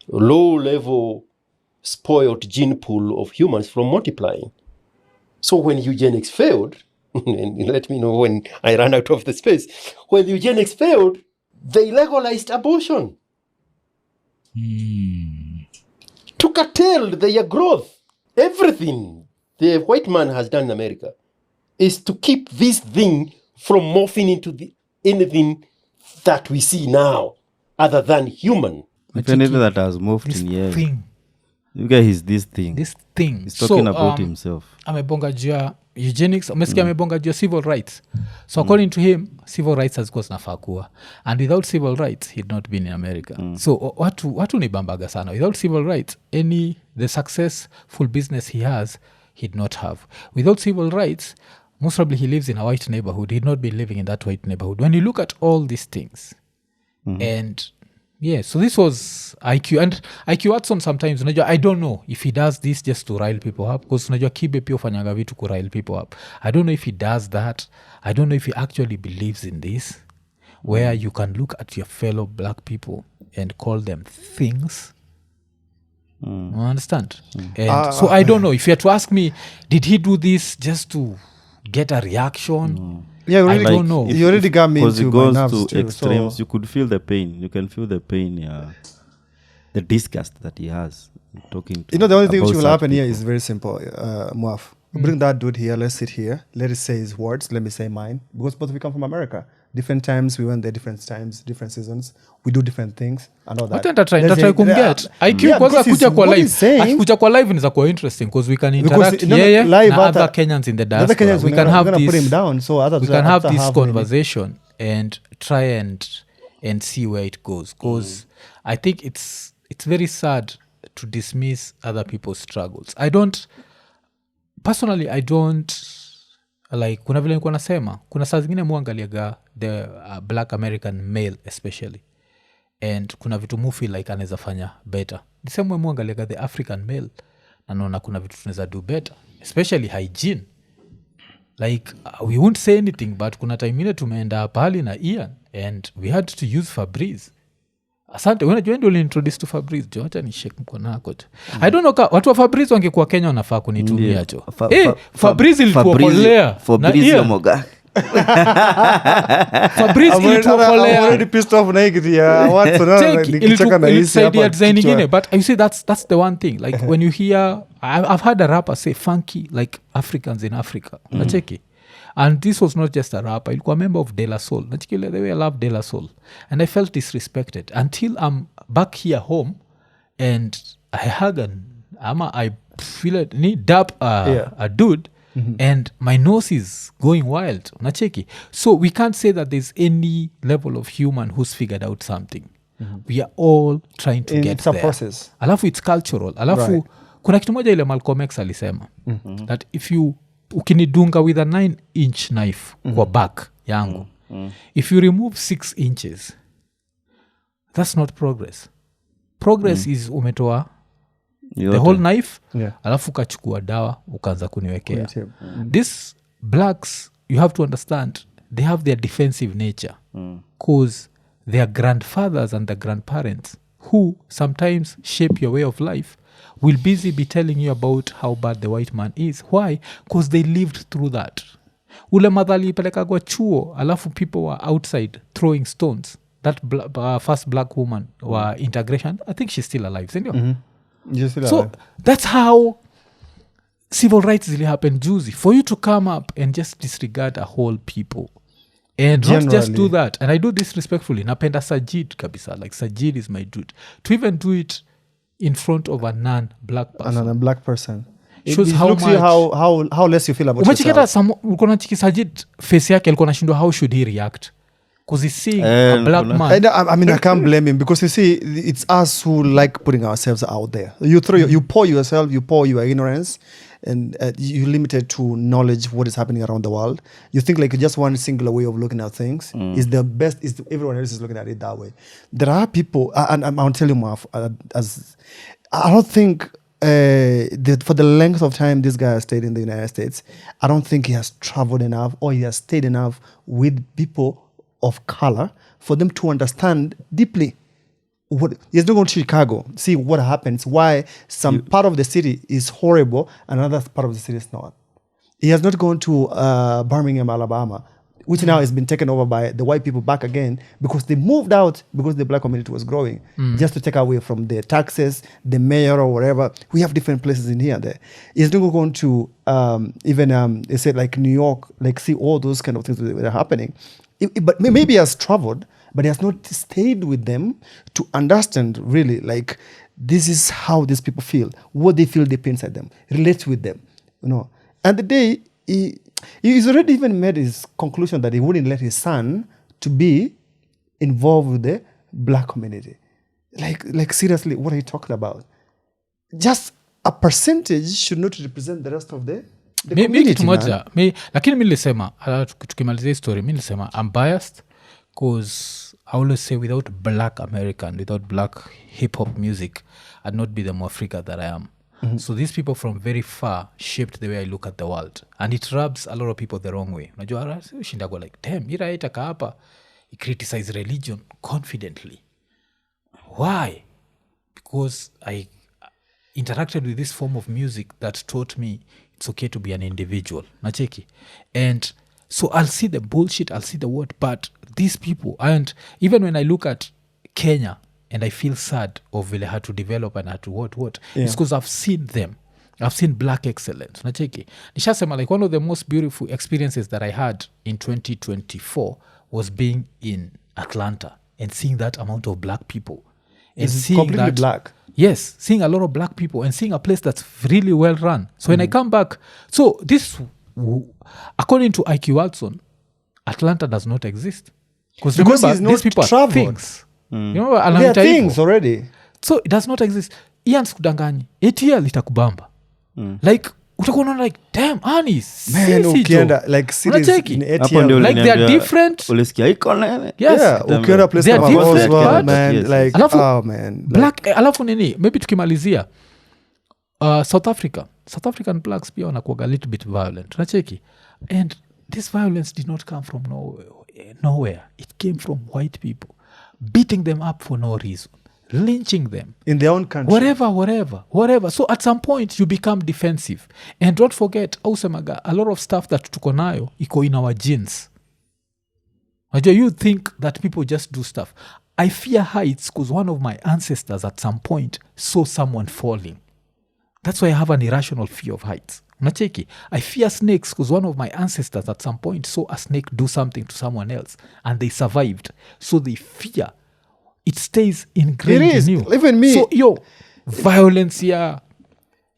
low-level spoiled gene pool of humans from multiplying. So when eugenics failed, and let me know when I ran out of the space, when eugenics failed, they legalized abortion to curtail their growth. Everything the white man has done in America is to keep this thing from morphing into anything that we see now other than human. Even if that has moved This in here. thing. You guys, he's this thing. He's talking about himself. Amebonga jua eugenics, umesikia amebonga jua civil rights. So according to him, civil rights hazikuwa zinafaa kuwa. And without civil rights, he'd not been in America. So watu ni bambaga sana. Without civil rights, the successful business he has, he'd not have. Without civil rights, most probably he lives in a white neighborhood. He'd not be living in that white neighborhood. When you look at all these things, and yeah, so this was IQ. And IQ Watson sometimes, unajua, I don't know if he does this just to rile people up, because unajua Kibe pia ufanyaga vitu ku rile people up. I don't know if he does that. I don't know if he actually believes in this, where you can look at your fellow black people and call them things. You understand? And so I don't know. If you had to ask me, did he do this just to get a reaction? Yeah, I really, don't know. You already got me Because into it my goes nerves to too, extremes. so- You could feel the pain. You can feel the pain, the disgust that he has talking to. You know, the only thing which about will such happen here people. is very simple, Muaf. Bring that dude here, let's sit here. Let us say his words, let me say mine. Because both we come from America. Different times, we went there, different times, different seasons. We do different things and all that. What ntatry Let's say- kumget IQ Yeah, kwanza because kuja he's- kwa what live he's saying- akikuja kwa live niza kuwa interesting because we can Because interact no, yeye live na hata- other Kenyans in the The other diaspora. Kenyans, We we're can gonna have put him this down. So we can have this half conversation and try and see where it goes, because I think it's very sad to dismiss other people's struggles. I don't like, kuna vile nilikuwa nasema kuna saa zingine muangaliaga the black American male especially, and kuna vitu mufi like anaweza fanya better. The same way muangaliaga the African male, naona kuna vitu tunaweza do better, especially hygiene. Like we won't say anything, but kuna time ile tumeenda pahali na Ian and we had to use Febreze. asante unajua ndio uliintroduce to Fabrice jo acha ni shake mkono wako jo I don't know watu wa Fabrice wangekuwa Kenya wanafaa kunitumia jo Fabrice ilituokolea Fabrice Moga. Fabrice ilituokolea already pissed off na hiki ya watu na nikicheka na hisi hapa design nyingine but you see that's the one thing like when you hear I've had a rapper say funky like Africans in Africa nacheki and this was not just a rapper ilikuwa member of De La Soul nacheki the way I love De La Soul and I felt disrespected until I'm back here home and I hug I feel it need dab a dude and my nose is going wild nacheki so we can't say that there's any level of human who's figured out something we are all trying to get it's a there process alafu it's cultural alafu Right. kuna kitu moja ile Malcolm X alisema that if you ukinidunga with a 9-inch knife kwa back yangu if you remove 6 inches that's not progress is umetoa the whole knife alafu ukachukua dawa ukaanza kuniwekea these blacks you have to understand they have their defensive nature cause their grandfathers and their grandparents who sometimes shape your way of life will busy be telling you about how bad the white man is why cause they lived through that ule madhali ipelekagwa chuo alafu people were outside throwing stones that first black woman wa integration I think she's still alive sindio so that's how civil rights really happen juzi for you to come up and just disregard a whole people and not just do that and I do this respectfully napenda Sajid kabisa like Sajid is my dude to even do it in front of a non-black person and a black person shows it how looks much you how less you feel about yourself ukona chiki Sajid face yake alikuwa nashindwa how should he react because he's seeing a black man I mean I can't blame him because you see it's us who like putting ourselves out there you throw you pour yourself you pour your ignorance and you're limited to knowledge what is happening around the world you think like just one singular way of looking at things is the best is everyone else is looking at it that way there are people and I'll tell you more as I don't think for the length of time this guy has stayed in the United States I don't think he has traveled enough or he has stayed enough with people of color for them to understand deeply what he's not going to Chicago see what happens why some part of the city is horrible and another part of the city is not he has not gone to Birmingham Alabama which now has been taken over by the white people back again because they moved out because the black community was growing just to take away from the taxes the mayor or whatever we have different places in here and there he's not going to even they said like New York like see all those kind of things that are happening but maybe he has traveled but he has not stayed with them to understand really like this is how these people feel what they feel deep inside them relate with them you know and the day he's already even made his conclusion that he wouldn't let his son to be involved with the black community like seriously what are you talking about just a percentage should not represent the rest of the mi kitu moja lakini mi nilisema tukimalizia hii story mi nilisema I'm biased because I always say without black American without black hip hop music I'd not be the Mwafrika that I am so these people from very far shaped the way I look at the world and it rubs a lot of people the wrong way unajua shindagwa like damn ira itaka hapa he criticize religion confidently why because I interacted with this form of music that taught me it's okay to be an individual nacheki and so I'll see the bullshit I'll see the word but these people and even when I look at Kenya and I feel sad of vile had to develop and had to what it's because I've seen them I've seen black excellence nacheki nishasema like one of the most beautiful experiences that I had in 2024 was being in Atlanta and seeing that amount of black people and it's seeing completely that black yes seeing a lot of black people and seeing a place that's really well run so when I come back so this according to IQ Watson Atlanta does not exist because remember he's not these people traveled. are things you know, there are things already so it does not exist Ian sikudanganyi ATL itakubamba like utakuwa unaona like damn ani man ukienda like cities Unacheki? in Hapo ndio ATL like they are uliniambia- different ulisikia Iko Nini? yes yeah ukienda place They are kama different, Roswell, but- man Yes, like Alafu, oh man like, black alafu nini maybe tukimalizia South African blacks pia wanakuaga a little bit violent unacheki and this violence did not come from nowhere it came from white people beating them up for no reason, lynching them, in their own country. whatever. So at some point you become defensive. And don't forget, ausemaga, a lot of stuff that tuko nayo iko in our genes. You think that people just do stuff. I fear heights because one of my ancestors at some point saw someone falling. That's why I have an irrational fear of heights. Nacheki. I fear snakes because one of my ancestors at some point saw a snake do something to someone else and they survived. So they fear. It stays ingrained It is. in you. Even me. So, violence here.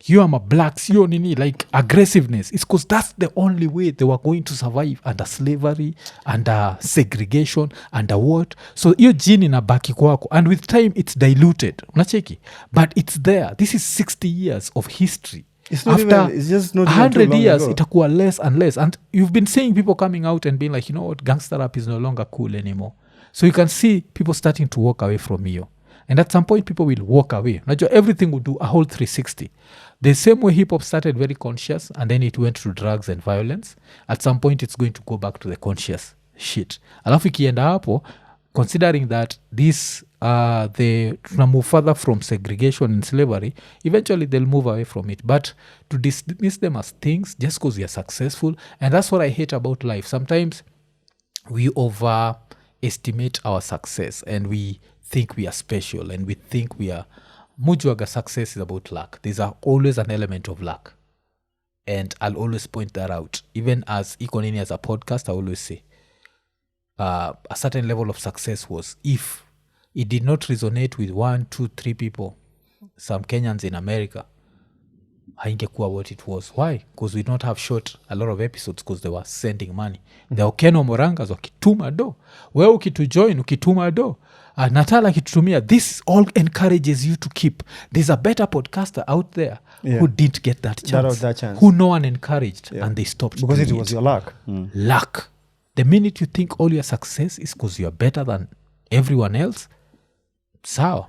You are my blacks, you nini, like aggressiveness. It's because that's the only way they were going to survive under slavery, under segregation, under what. So your gene inabaki kwako, and with time it's diluted. Unacheki, but it's there. This is 60 years of history. It's not After even, it's just not 100 even too long years, ago. itakuwa less and less. And you've been seeing people coming out and being like, you know what, gangster rap is no longer cool anymore. So you can see people starting to walk away from you. And at some point, people will walk away. Najua everything will do a whole 360. The same way hip-hop started very conscious and then it went to drugs and violence. At some point, it's going to go back to the conscious shit. Alafu ikienda hapo, considering that this, tuna move further from segregation and slavery, eventually they'll move away from it. But to dismiss them as things just because we are successful, and that's what I hate about life. Sometimes we overestimate our success and we think we are special and we think we are mujuaga. Success is about luck. There's always an element of luck, and I'll always point that out. Even as Iko Nini as a podcast, I always say a certain level of success was if it did not resonate with 1, 2, 3 people, some Kenyans in America, haingekuwa what it was. Why? Because we don't have shot a lot of episodes because they were sending money. The Okeno Morangas wakituma do, wewe ukitujoin ukituma do, Natala akitutumia. This all encourages you to keep. There's a better podcaster out there who didn't get that chance, who no one encouraged, and they stopped Because doing it was your luck. luck. The minute you think all your success is because you're better than everyone else, sawa.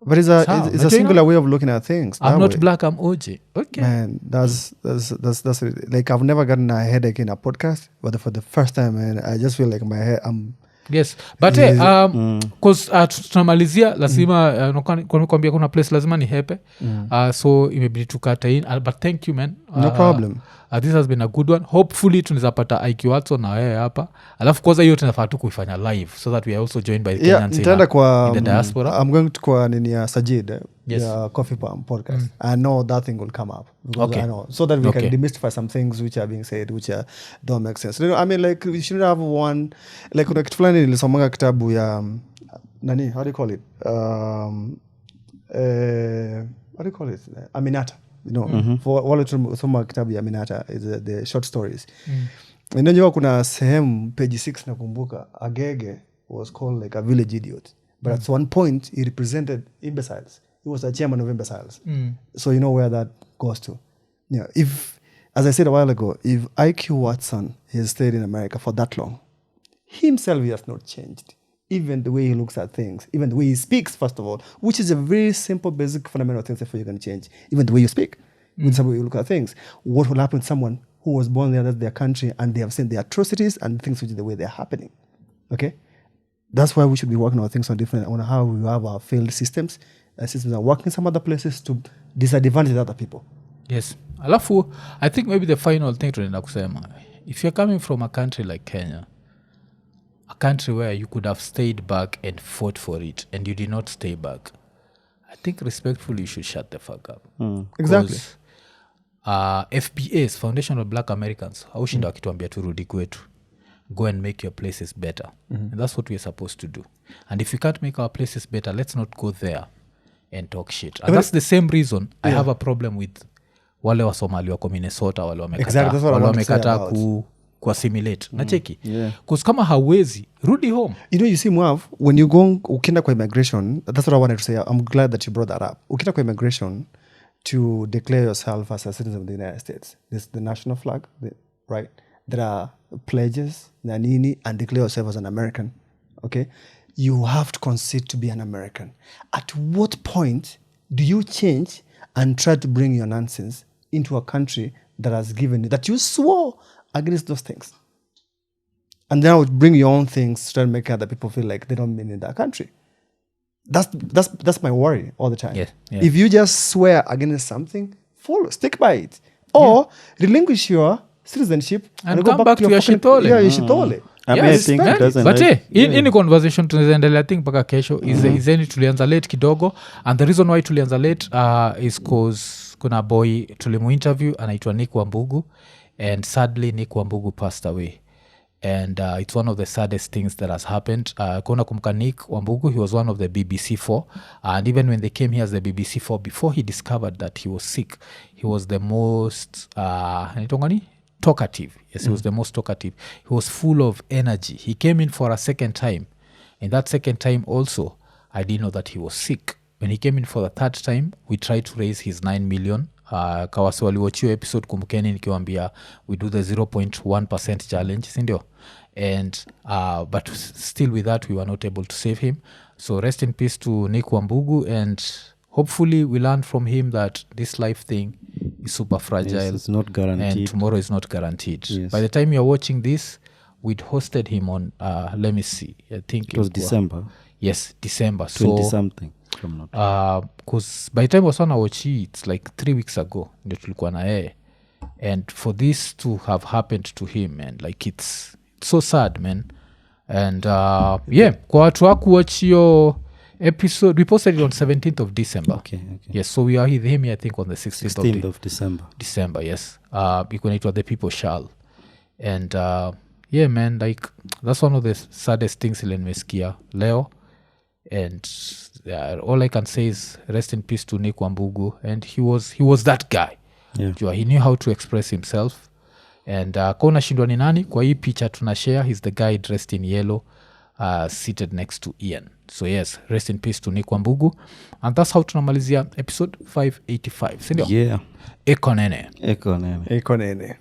But it's a singular way of looking at things. I'm that not way. black, I'm OJ. Okay. Man, that's like I've never gotten a headache in a podcast, but for the first time, man, I just feel like my head. Yes, but cause tunamalizia lazima kwambia kuna place lazima ni hepe, so imebidi tukata in, but thank you man. No problem. This has been a good one. Hopefully tunaweza pata IQ Watson na wewe hapa, alafu kwanza hiyo tunafaa tu kuifanya live so that we are also joined by the Kenyans in the diaspora. I'm going to kwa nini ya Sajid, the Coffee Palm podcast. I know that thing will come up. Okay. I know, so that we can demystify some things which are being said which don't make sense. You know, I mean, like we should have one, like kuna kitu fulani nilisomanga kitabu ya nani, how do you call it? What do you call it? Aminata. You know, for wale tusoma kitabu ya Aminata is the short stories. Unajua kuna sehemu page 6 nakumbuka, Agege was called like a village idiot, but at one point he represented imbeciles. He was a chairman of imbeciles. So you know where that goes to. Yeah, if, as I said a while ago, if IQ Watson has stayed in America for that long, himself he has not changed. Even the way he looks at things, even the way he speaks, first of all, which is a very simple, basic, fundamental thing before you can change. Even the way you speak, with the way you look at things. What will happen to someone who was born there, that's their country, and they have seen the atrocities and things which is the way they're happening? Okay? That's why we should be working on things on different, on how we have our failed systems. Systems are working some other places to disadvantage other people. Yes. Alafu, I think maybe the final thing tunaenda kusema, if you're coming from a country like Kenya, a country where you could have stayed back and fought for it, and you did not stay back, I think respectfully you should shut the fuck up. Exactly. FBAs, Foundation of Black Americans, haushinda wakituambia turudi kwetu. Go and make your places better. And that's what we're supposed to do. And if we can't make our places better, let's not go there and talk shit. And that's the same reason I have a problem with wale wa Somali wako Minnesota, wale wamekata kuassimilate. Nacheki? Because kama hawezi, rudi home. You know, you see, Mwav, when you go, ukienda kwa immigration, that's what I wanted to say. I'm glad that you brought that up. Ukienda kwa immigration, to declare yourself as a citizen of the United States. This is the national flag, right? There are pledges, nanini, and declare yourself as an American, okay? You have to concede to be an American. At what point do you change and try to bring your nonsense into a country that has given you, that you swore against those things? and then I would bring your own things to try to make other people feel like they don't mean in that country. That's my worry all the time. Yeah, yeah. If you just swear against something, stick by it, or relinquish your citizenship And come back to your fucking- shitole. Yeah, your shitole. I mean, Yes, I think man. it doesn't but like, ini conversation tunaendelea think mpaka kesho izeni tulianza late kidogo, and the reason why tulianza late is cause kuna boy tulimuinterview anaitwa Nick Wambugu, and sadly Nick Wambugu passed away, and it's one of the saddest things that has happened. Kuna kumka Nick Wambugu, he was one of the BBC4, and even when they came here as the BBC4, before he discovered that he was sick, he was the most talkative. Yes, he was the most talkative. He was full of energy. He came in for a second time, and that second time also I didn't know that he was sick. When he came in for the third time, we tried to raise his 9 million. Kawasi waliwatchio episode kumkeni nikiwambia we do the 0.1% challenge, sindio? And but still with that we were not able to save him. So rest in peace to Nick Wambugu, and hopefully we learn from him that this life thing is super fragile. yes, it's not guaranteed. And tomorrow is not guaranteed. Yes. By the time you're watching this, we'd hosted him on let me see, I think It was December yes, December. 20 So something. I'm not. because by the time wasana wachi, it's like 3 weeks ago ndio tulikuwa na yeye, and for this to have happened to him, and like it's so sad, man. And yeah, kwa watu wakuwatch your episode, we posted it on 17th of December. Okay. Yes, so we are with him, I think, on the 16th 16th of December. December, yes. Iko the people shall. And yeah, man, like that's one of the saddest things ile nimesikia leo. And all I can say is rest in peace to Nick Wambugu. And he was that guy. Yeah. Jua, he knew how to express himself. And kona shindwa ni nani, kwa hii picha tunashare, he's the guy dressed in yellow, seated next to Ian. So yes, rest in peace to Nick Wambugu. And that's how tunamalizia episode 585. Sindio? Yeah. Iko Nini. Iko Nini. Iko Nini.